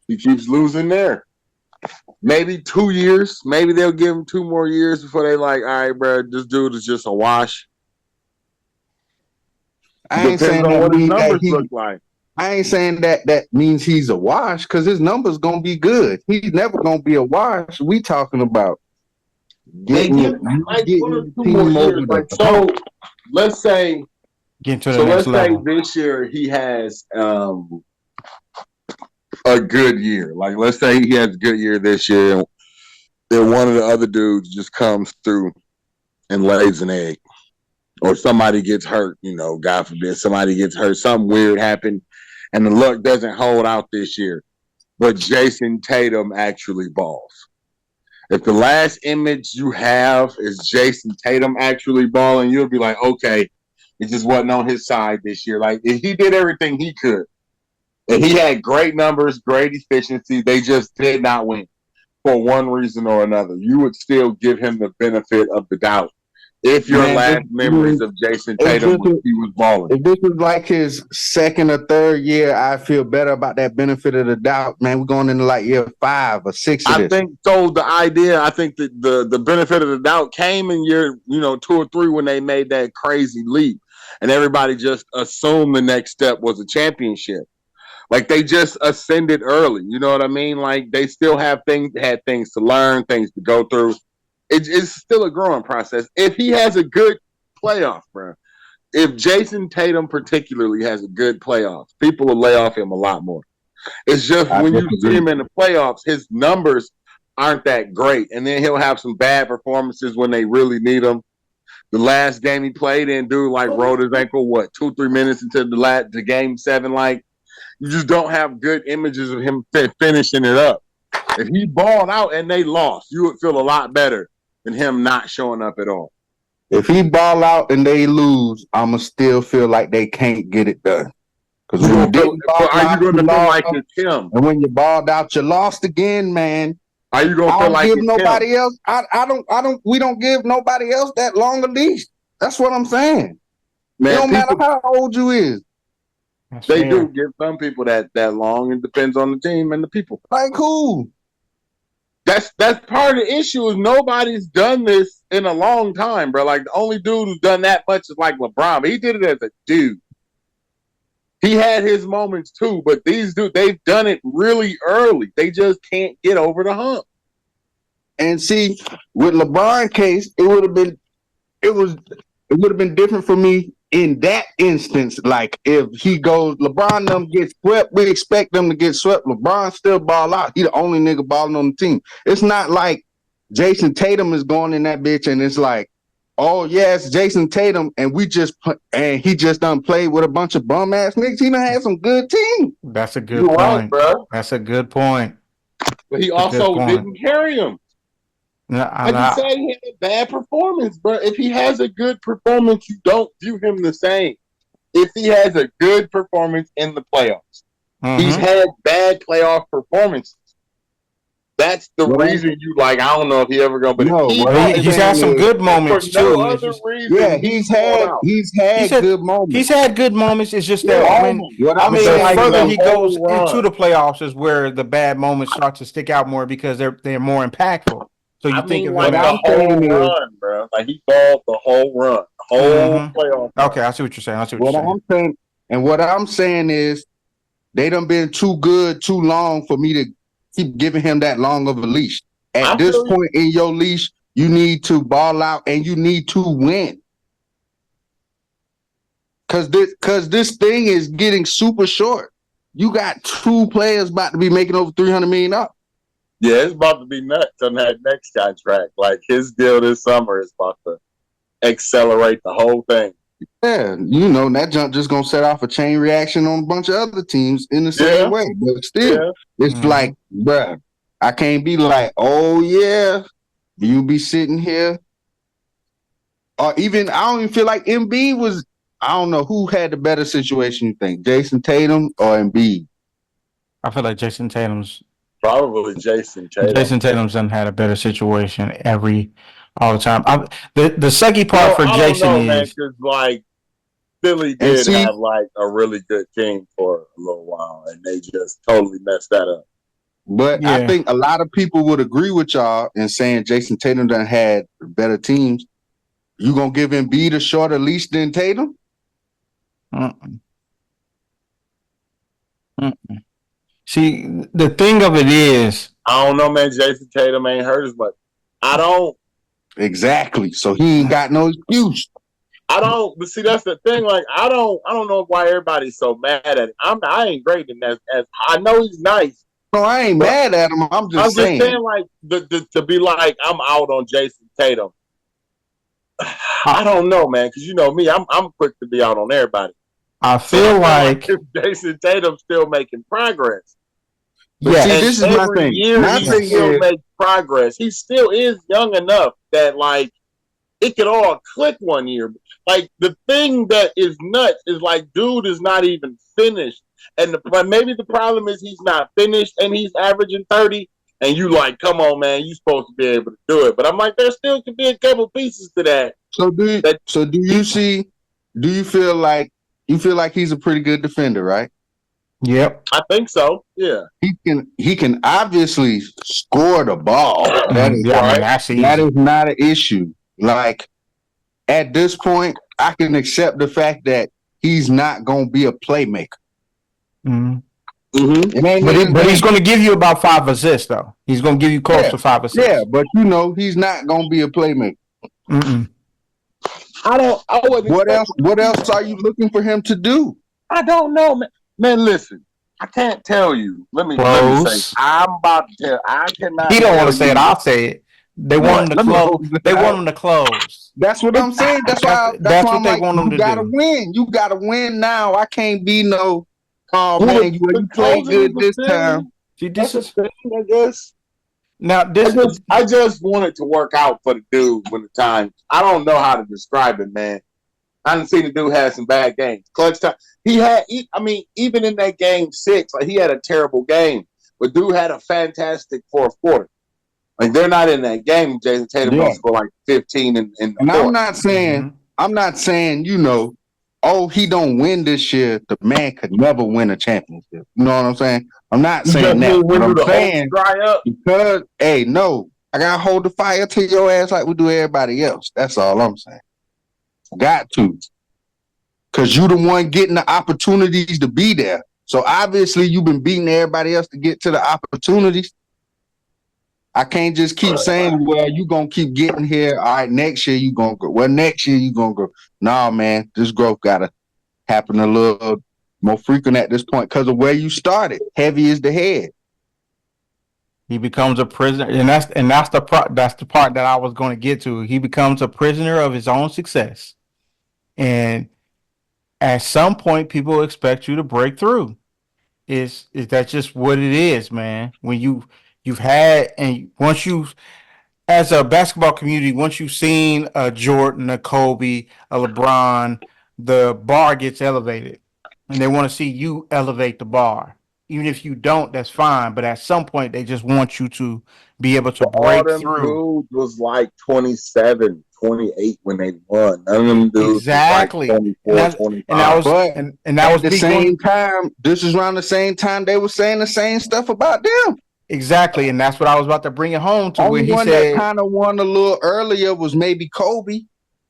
He keeps losing there. Maybe 2 years. Maybe they'll give him 2 more years before they like, all right, bro, this dude is just a wash. I ain't Depends saying on that what his means that numbers he. look like. I ain't saying that means he's a wash because his numbers gonna be good. He's never gonna be a wash. We talking about They getting give like one or the two more team over years. the Like hump. so, let's say Get to the next let's say level. this year he has a good year. Like let's say he has a good year this year, and one of the other dudes just comes through and lays an egg, or somebody gets hurt. God forbid, somebody gets hurt. Something weird happened, and the luck doesn't hold out this year. But Jason Tatum actually balls. If the last image you have is Jason Tatum actually balling, you'll be like, okay, it just wasn't on his side this year. Like if he did everything he could, and he had great numbers, great efficiency, they just did not win for one reason or another. You would still give him the benefit of the doubt. If your Man, last memories of Jason if Tatum this was is he was balling. if this was like his second or third year, I feel better about that benefit of the doubt. Man, we're going into like year 5 or 6 of I this. think so. I think that the benefit of the doubt came in year 2 or 3 when they made that crazy leap, and everybody just assumed the next step was a championship. Like they just ascended early. You know what I mean? Like they still had things to learn, things to go through. It's still a growing process. If he has a good playoff, bro. If Jason Tatum particularly has a good playoffs, people will lay off him a lot more. It's just I when you see disagree. him in the playoffs, his numbers aren't that great, and then he'll have some bad performances when they really need him. The last game he played in, dude, like rolled his ankle, 2-3 minutes into the game 7. Like you just don't have good images of him finishing it up. If he balled out and they lost, you would feel a lot better than him not showing up at all. If he ball out and they lose, I'ma still feel like they can't get it done. Because when you didn't ball Are you out, going you to feel lost. like it's him? And when you balled out, you lost again, man. Are you going to I feel don't like give it's nobody him? else. We don't give nobody else that long a leash. That's what I'm saying. Man, it don't matter how old you is. That's they fair. do give some people that long. It depends on the team and the people. Like who? That's part of the issue is nobody's done this in a long time, bro. Like the only dude who's done that much is like LeBron. But he did it as a dude. He had his moments too, but these dudes, they've done it really early. They just can't get over the hump. And see, with LeBron case, it would have been different for me in that instance. Like if he goes, LeBron them get swept, we expect them to get swept. LeBron still ball out. He the only nigga balling on the team. It's not like Jason Tatum is going in that bitch and it's like, oh yes, Jason Tatum, and he just done played with a bunch of bum ass niggas. He done had some good teams. That's a good You're right, point. bro. That's a good point. But he That's a good also point. didn't carry him. I just said he had a bad performance, bro. If he has a good performance, you don't view him the same. If he has a good performance in the playoffs, he's had bad playoff performances. That's the reason you like. I don't know if he ever gonna, but No, he's had some good moments for too. no other reason. He's had good moments. He's had good moments. It's just that when the further he goes into the playoffs is where the bad moments start to stick out more because they're more impactful. So you think of like him the whole run, bro. Like he balled the whole run, playoff. Okay, I see what you're saying. What I'm saying is they done been too good too long for me to keep giving him that long of a leash. At this point in your leash, you need to ball out and you need to win. Cause this thing is getting super short. You got 2 players about to be making over $300 million. Yeah, it's about to be nuts on that next contract. Like his deal this summer is about to accelerate the whole thing. Yeah, that jump just gonna set off a chain reaction on a bunch of other teams in the same way. But still, it's like, bruh, I can't be like, oh yeah, you be sitting here. Or even I don't even feel like Embiid was. I don't know who had the better situation. You think Jason Tatum or Embiid? I feel like Jason Tatum's probably Jason Tatum. Jason Tatum's done had a better situation all the time. The sucky part for Jason is because like Philly did have like a really good team for a little while, and they just totally messed that up. But I think a lot of people would agree with y'all in saying Jason Tatum done had better teams. You gonna give Embiid a shorter leash than Tatum? Mm-mm. Mm-mm. See, the thing of it is, I don't know, man. Jason Tatum ain't hurt as much. I don't. Exactly. So he ain't got no excuse. But see, that's the thing. Like, I don't know why everybody's so mad at him. I ain't grading as I know he's nice. No, I ain't mad at him. I'm just saying. Like, to be like, I'm out on Jason Tatum. I don't know, man, because you know me, I'm quick to be out on everybody. I feel like Jason Tatum's still making progress. But yes. see, this is my Every thing. year My he thing still is, makes progress. He still is young enough that like it could all click one year. Like the thing that is nuts is like, dude is not even finished, and maybe the problem is he's not finished, and he's averaging 30. And you like, come on, man, you supposed to be able to do it. But I'm like, there still could be a couple pieces to that. so do you feel like he's a pretty good defender, right? Yep. I think so. Yeah. He can obviously score the ball. That is Yeah, I mean, that's easy. that is not an issue. Like at this point, I can accept the fact that he's not gonna be a playmaker. Mhm. Mm-hmm. But he's going to give you about 5 assists, though. He's going to give you close to 5 assists. Yeah, but you know he's not gonna be a playmaker. Mm-mm. What else are you looking for him to do? I don't know, man. Man, listen, I can't tell you. Let me say, I'm about to tell. I cannot. He don't want to say it. I'll say it. They want him to close. They want him to close. That's what I'm saying. That's why what I'm they like, want him to you gotta do. win. You gotta win now. I can't be no. Oh Well, man, you played good this time. See, this is thing, I guess. now this. I just want it to work out for the dude when the time. I don't know how to describe it, man. I didn't see the dude had some bad games. Clutch time. I mean, even in that game 6, like he had a terrible game, but dude had a fantastic fourth quarter. Like they're not in that game. Jason Tatum don't score like 15 in the and fourth. I'm not saying, you know, oh, he don't win this year. The man could never win a championship. You know what I'm saying? I'm not saying that. But I'm saying dry up. because, hey, no, I gotta hold the fire to your ass like we do everybody else. That's all I'm saying. Got to. Because you the one getting the opportunities to be there. So obviously you've been beating everybody else to get to the opportunities. I can't just keep saying, well, you going to keep getting here. All right, next year you going to go. Well, next year you going to go. No, man, this growth got to happen a little more frequent at this point because of where you started. Heavy is the head. He becomes a prisoner, and that's the part that I was going to get to. He becomes a prisoner of his own success, and at some point, people expect you to break through. Is that just what it is, man? When you've had, and once you, as a basketball community, once you've seen a Jordan, a Kobe, a LeBron, the bar gets elevated, and they want to see you elevate the bar. Even if you don't, that's fine. But at some point, they just want you to be able to break through. Dudes was like 27, 28 when they won. None of them dudes exactly. was like 24, 25. And that was the same time. This is around the same time they were saying the same stuff about them. Exactly, and that's what I was about to bring it home to. Only where he one said, that kind of won a little earlier was maybe Kobe.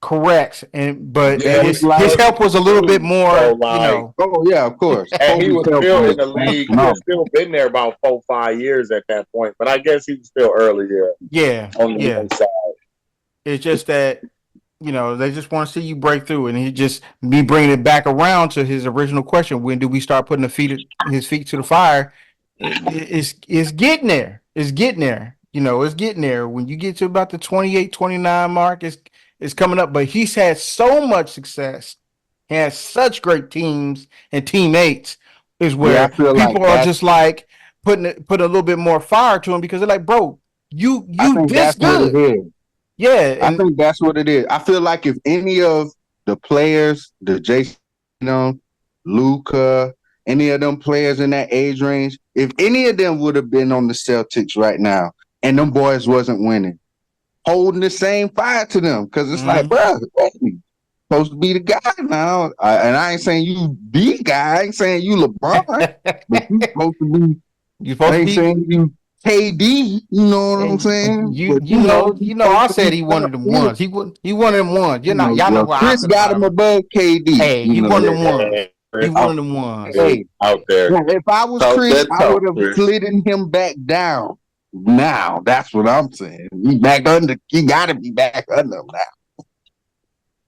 Correct, but his help was a little bit more, so you know. Oh yeah, of course. And he was still in the league. He had still been there about 4-5 years at that point. But I guess he was still earlier. Yeah, on the inside. It's just that, you know, they just want to see you break through, and he just me bringing it back around to his original question: when do we start putting his feet to the fire? It's getting there. It's getting there. You know, it's getting there. When you get to about the 28, 29 mark, it's coming up. But he's had so much success. He has such great teams and teammates. Is where people are just like put a little bit more fire to him because they're like, bro, you this good. Yeah, I think that's what it is. I feel like if any of the players, the Jason, Luka, any of them players in that age range, if any of them would have been on the Celtics right now and them boys wasn't winning, holding the same fire to them, because it's like, bro, supposed to be the guy now. And I ain't saying you the guy. I ain't saying you LeBron, but you supposed to be. You supposed to be. Saying you KD. You know what I'm And saying? you But you know, I said he one of them ones. He one of them ones. Y'all know well, where I Chris feel got about him him. above KD. Hey, You he know, one of them ones. He Chris one of them ones. hey, out there. if I was Talk Chris, that I talk, would have Chris. slidden him back down. Now that's what I'm saying. He back under. He got to be back under him now.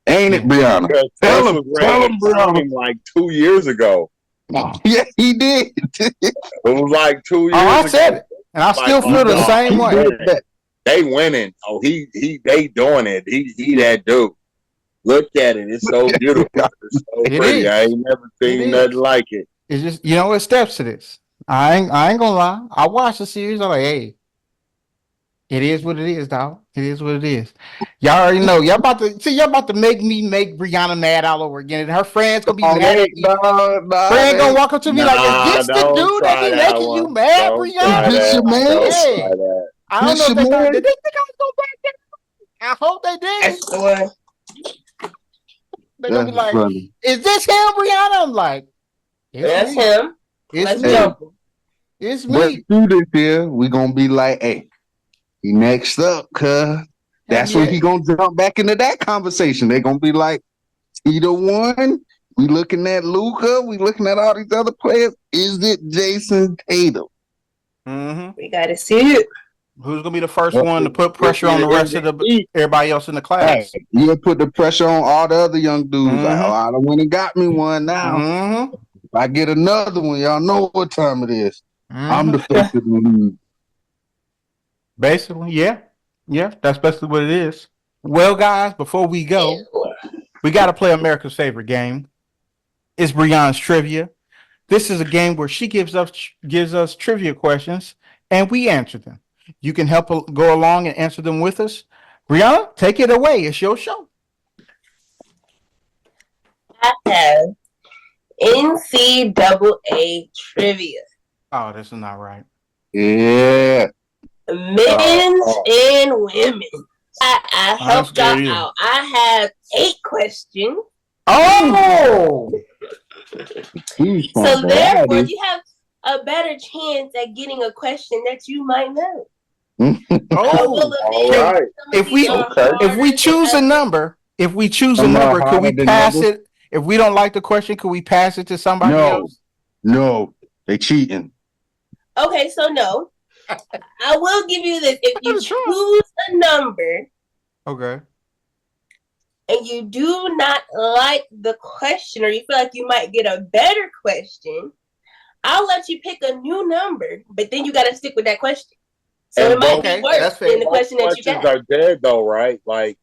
Ain't it, Brianna? Because Tell Chris him, was ready to sign him like 2 years ago. Yeah, he did. It was like 2 years Oh, I ago. said it, and I still feel the same He way. did that. They winning. Oh, they doing it. He that dude. Look at it. It's so beautiful. It's so It pretty. is. I ain't never It seen is. nothing like it. It's just it steps to this. I ain't gonna lie. I watched the series. I'm like, hey, it is what it is, dog. It is what it is. Y'all already know. Y'all about to make me make Brianna mad all over again, and her friends gonna be Oh, mad at me. Friend gonna walk up to me like, "Is this the Don't dude that try be that making you one. mad, Don't Brianna?" try This your that. Like, man? Don't hey, try that. I don't This know if your they thought. man? Did they think I was gonna back that? I hope they didn't. That's the one. They're gonna be That's like, funny. "Is this him, Brianna?" I'm like, "It's That's me. him. It's Let's me. jump. It's But me." through this here, we gonna be like, hey, he next up, cuz. That's when Yeah. he gonna jump back into that conversation. They gonna be like, he the one. We looking at Luca. We looking at all these other players. Is it Jason Tatum? Mm-hmm. We gotta see it. Who's gonna be the first one to put Is pressure on the rest of it- everybody else in the Hey, class? you put the pressure on all the other young dudes. Like, oh, Mm-hmm. I done went and got me one now. Mm-hmm. If I get another one, y'all know what time it is. I'm the Mm-hmm. face of the league. Basically, yeah. Yeah, that's basically what it is. Well, guys, before we go, we got to play America's favorite game. It's Brianna's trivia. This is a game where she gives us trivia questions and we answer them. You can help go along and answer them with us. Brianna, take it away. It's your show. I have NCAA trivia. Oh, this is not right. Yeah. Men's and women. I I'm helped y'all scared either. out. I have 8 questions. Oh, So therefore, you have a better chance at getting a question that you might know. oh. All right. If we choose a number, could we pass it? If we don't like the question, could we pass it to somebody else? No, they cheating. Okay, so no. I will give you this. If you That's right. choose a number Okay. and you do not like the question or you feel like you might get a better question, I'll let you pick a new number, but then you got to stick with that question. So And it might okay, be worse that's fair. than the question that you Questions got. are dead though, right? Like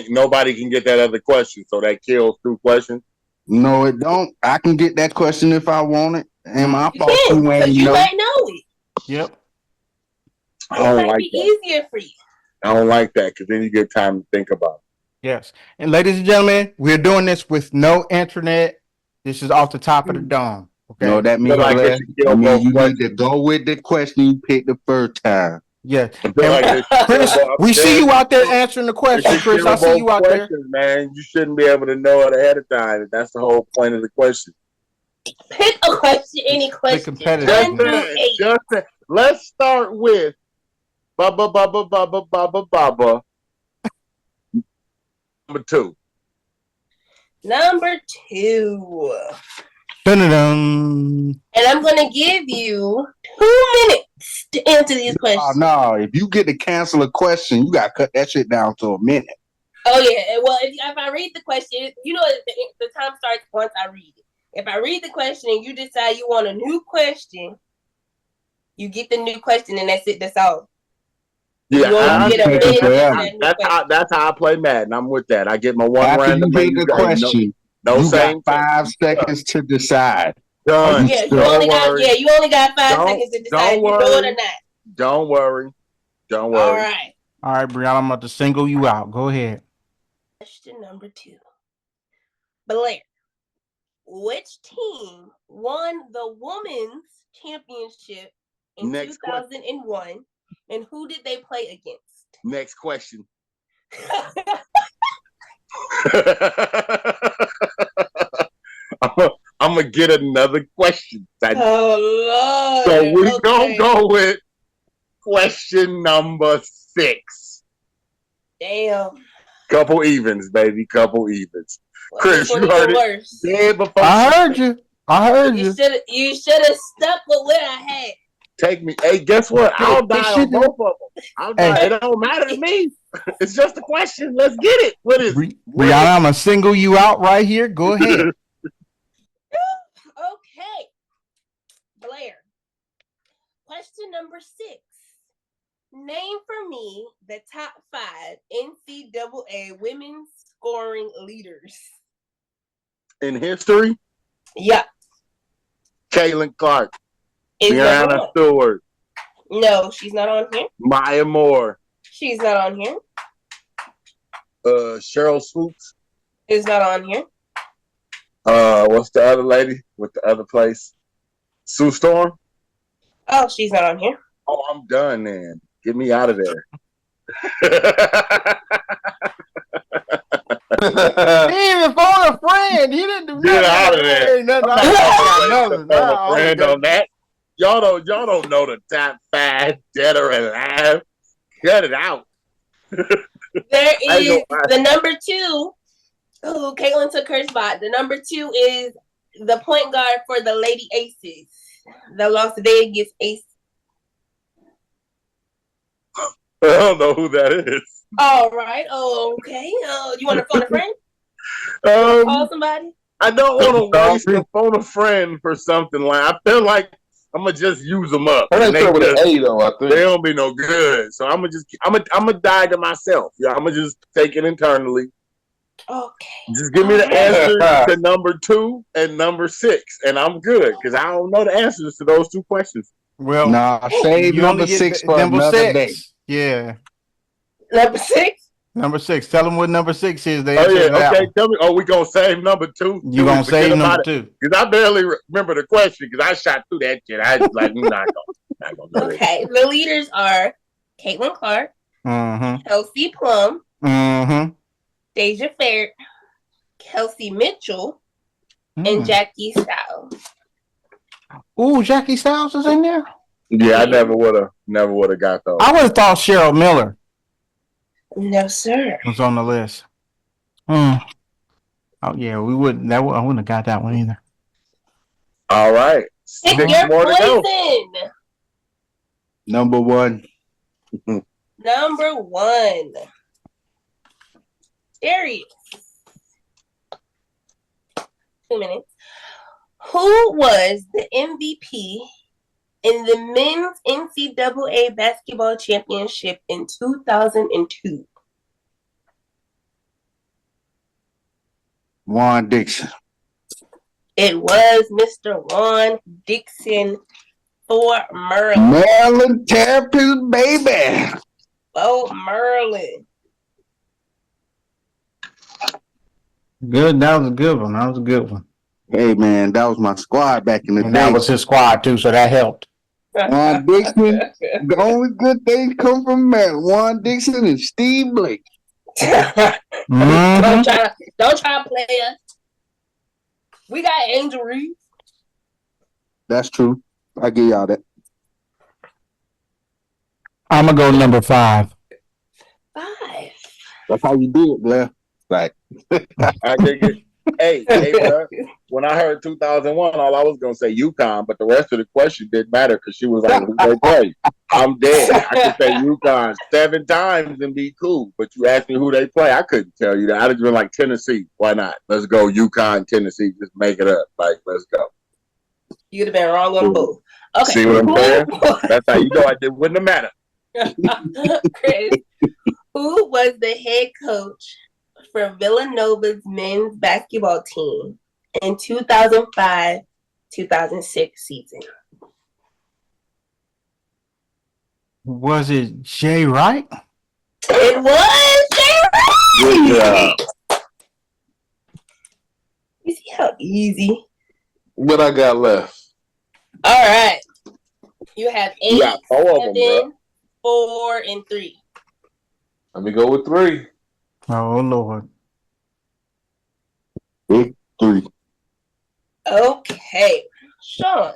nobody can get that other question, so that kills 2 questions. No, it don't. I can get that question if I want it. And my You fault can, you because ain't you know. might know it. Yep. I It don't might like be that. easier for you. I don't like that because then you get time to think about it. Yes. And ladies and gentlemen, we're doing this with no internet. This is off the top of the dome. Okay. No, that means like Blair, it should kill I mean, both you questions. need to go with the question you picked the first time. Yeah. I feel like it should Chris, kill both- we see you out there answering the It question. should Chris, kill I see both you out there. questions, man. You shouldn't be able to know it ahead of time. That's the whole point of the question. Pick a question, any question. competitive. 1 through 8. Let's start with Baba. Number 2. Number 2. Dun-dun-dun. And I'm going to give you 2 minutes to answer these Oh, questions. no, if you get to cancel a question, you got to cut that shit down to a minute. Oh, yeah. Well, if I read the question, you know, the time starts once I read it. If I read the question and you decide you want a new question, you get the new question and that's it. That's all. Yeah, You only get a minute to answer that new that's how I play Madden. I'm with that. I get my one After random. you get the question, no you same got 5 seconds to decide. Done. Yeah, you only got 5 seconds to decide if you know it or not. Don't worry. All right. All right, Brianna, I'm about to single you out. Go ahead. Question number 2. Blair, which team won the women's championship in 2001, and who did they play against? Next question. I'm gonna get another question. Oh Lord! So we gonna go with Question number 6. Damn. Couple evens, baby. Couple evens. Well, Chris, this one you heard even it worse. dead before. I heard you. I heard you. You should have stuck with what I had. Take me. Hey, guess what? I'll die on both of them. I'll die. Hey. It don't matter to me. It's just a question. Let's get it. What is it? Rihanna, I'm gonna single you out right here. Go ahead. Okay. Blair. Question number 6. Name for me the top 5 NCAA women's scoring leaders. In history, Yeah. Caitlin Clark, Is Brianna number 1. Stewart, No, she's not on here. Maya Moore, She's not on here. Cheryl Swoops. Is not on here. What's the other lady with the other place? Sue Storm. Oh, she's not on here. Oh, I'm done then. Get me out of there. He didn't even phone a friend. He didn't do nothing. Get out of there. Ain't nothing. Phone a friend on that. Y'all don't know the top 5 dead or alive. Cut it out. There is the number 2. Oh, Caitlin took her spot. The number 2 is the point guard for the Lady Aces, the Las Vegas Aces. I don't know who that is. All right. Okay. You want to phone a friend? Call somebody? I don't want to waste a phone a friend for something like. I feel like I'm gonna just use them up. Her name's with an A though. I think they don't be no good. So I'm gonna die to myself. Yeah, I'm gonna just take it internally. Okay. Just give me the answer to number 2 and number 6, and I'm good because I don't know the answers to those 2 questions. Well, nah, save number 6 for another day. Yeah. Number 6? Number 6. Tell them what number 6 is. They Oh yeah, okay. Tell me. Oh, we gonna save number 2. You gonna save number 2? Because I barely remember the question because I shot through that shit. I was like, not gonna do Okay. It. The leaders are Caitlin Clark, Kelsey Plum, Deja Fair, Kelsey Mitchell, and Jackie Styles. Ooh, Jackie Styles is in there? Yeah, I never would have got those. I would have thought Cheryl Miller. No, sir. Was on the list. Oh yeah, we wouldn't. I wouldn't have got that one either. All right. Pick your poison. Number 1. Number 1. Darius. 2 minutes. Who was the MVP in the men's NCAA basketball championship in 2002? Juan Dixon. It was Mr. Juan Dixon for Merlin. Maryland Terrapins, baby. Oh, Merlin. Good. That was a good one. Hey, man, that was my squad back in the day. That was his squad, too, so that helped. Juan Dixon, the only good things come from Maryland. Juan Dixon and Steve Blake. Don't try to play us. We got Angel Reese. That's true. I give y'all that. I'm gonna go number 5. 5. That's how you do it, Blair. Like, I dig it. Hey, bro, when I heard 2001, all I was gonna say UConn, but the rest of the question didn't matter because she was like, "Who they play?" I'm dead. I could say UConn 7 times and be cool, but you asked me who they play, I couldn't tell you that. I'd have been like Tennessee. Why not? Let's go UConn, Tennessee. Just make it up. Like, let's go. You'd have been wrong on both. Okay. See what I'm saying? That's how you know it wouldn't have mattered. Chris, who was the head coach for Villanova's men's basketball team in 2005-2006 season? Was it Jay Wright? It was Jay Wright. Good job. You see how easy? What I got left? All right. You have 8, You got 4 of them, 7, 4, and 3. Let me go with 3. Oh Lord. 3. Okay. Sean,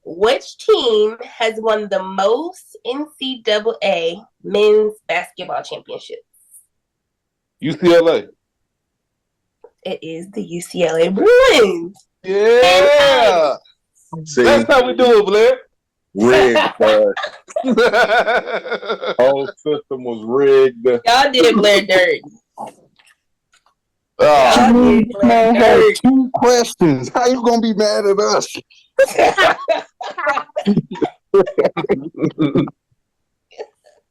Which team has won the most NCAA men's basketball championships? UCLA. It is the UCLA Bruins. Yeah. See, That's how we do it, Blair. rigged. Whole system was rigged. Y'all did Blair dirt. Oh, Y'all did Blair Man had dirt. 2 questions. How you gonna be mad at us?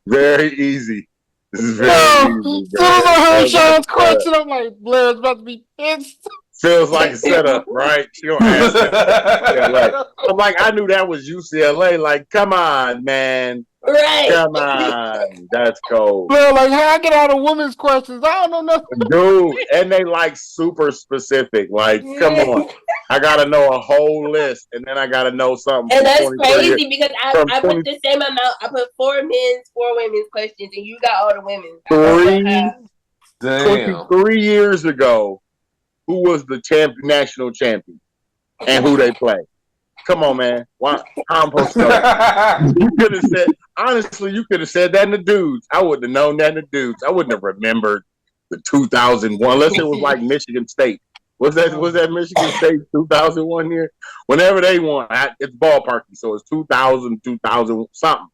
Very easy. This is very No, easy. as soon as I heard Sean's question, I'm like, Blair's about to be pissed. Feels like a setup, right? She gonna ask UCLA. I'm like, I knew that was UCLA. Like, come on, man. Right. Come on. That's cold. Blair, like, how I get all the women's questions? I don't know nothing. Dude, and they like super specific. Like, come on. I gotta know a whole list, and then I gotta know something. And that's 23 years. crazy because I put the same amount. I put 4 men's, 4 women's questions, and you got all the women's. damn. 23 years ago, who was the national champion and who they play? Come on, man. Why? How I'm supposed to know that? You could have said, honestly, you could have said that in the dudes. I wouldn't have known that in the dudes. I wouldn't have remembered the 2001, unless it was like Michigan State. Was that Michigan State 2001 year? Whenever they won, it's ballparky, so it's 2000 something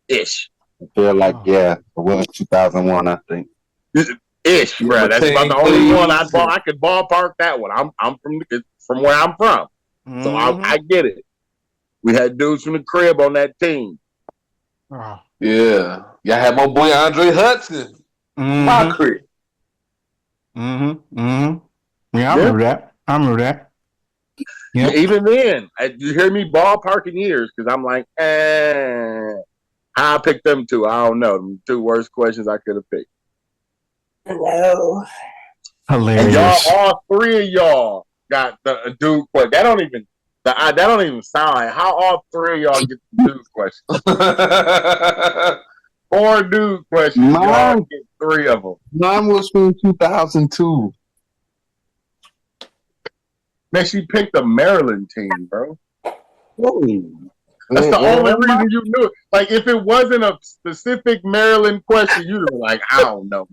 ish. I feel like, yeah, it was 2001, I think. Ish, bro. That's about the only one I could ballpark that one. I'm from where I'm from, so I get it. We had dudes from the crib on that team. Oh. Yeah. Y'all had my boy Andre Hudson. My crib. Yeah, I remember that. Yeah. Even then, you hear me ballparking years because I'm like, I picked them 2. I don't know. Them 2 worst questions I could have picked. No. Hilarious. And y'all, all 3 of y'all got the dude question. That don't even sound like how all 3 of y'all get the dude question. 4 dude questions. Y'all get 3 of them. Mine was from 2002. Man, she picked the Maryland team, bro. Holy. That's the only reason you knew it. Like, if it wasn't a specific Maryland question, you'd be like, I don't know.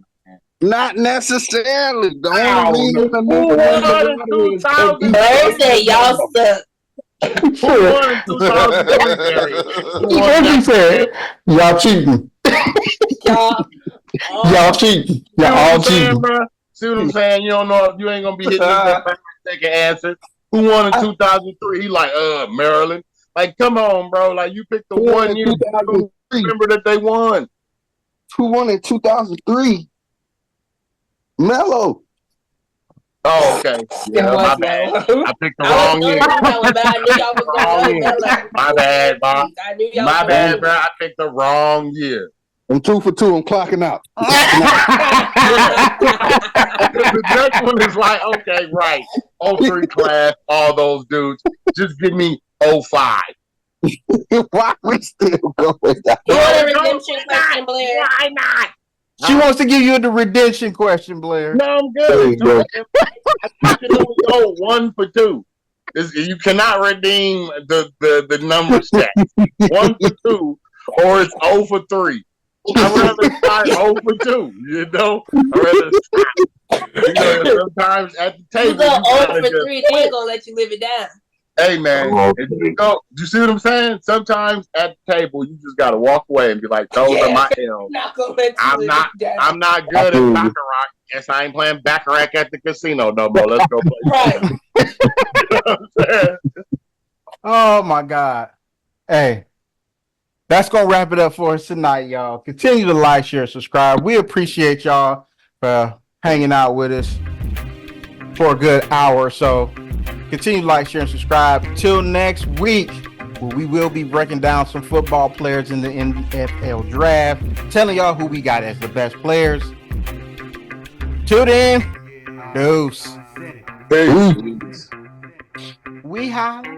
Not necessarily. The I only don't reason know. Who won in 2000? Blair said y'all suck. Who won in 2003? He said, y'all cheating. Y'all cheating. Y'all all cheating. Bro? See what I'm saying? You don't know if you ain't gonna be hitting that 5-second answer. Who won in 2003? He like, Maryland. Like, come on, bro. Like, you picked the one year. Remember that they won. Who won in 2003? Melo. Oh, okay. Yeah, my bad. I picked the wrong year. My bad, Bob. My bad, bro. I picked the wrong year. I'm 2 for 2. I'm clocking out. The next one is like, okay, right. 03 class, all those dudes. Just give me 05. Why we still going? You want a redemption question, Blair? Why not? She wants to give you the redemption question, Blair. No, I'm good. I can only go 1 for 2. You cannot redeem the number set. 1 for 2, or it's 0 for 3. I'd rather start 0 for 2. You know, I'd rather stop. You know, sometimes at the table, you go 0 for 3. They ain't gonna let you live it down. Hey man, if you go, do you see what I'm saying? Sometimes at the table, you just gotta walk away and be like, "Those are my L's." I'm not good at baccarat. Guess I ain't playing baccarat at the casino no more. Let's go play. Right. You know what I'm saying? Oh my God. Hey, that's gonna wrap it up for us tonight, y'all. Continue to like, share, subscribe. We appreciate y'all for hanging out with us for a good hour or so. Continue to like, share, and subscribe. Till next week, where we will be breaking down some football players in the NFL draft, telling y'all who we got as the best players. Till then, deuce. Peace. We holla.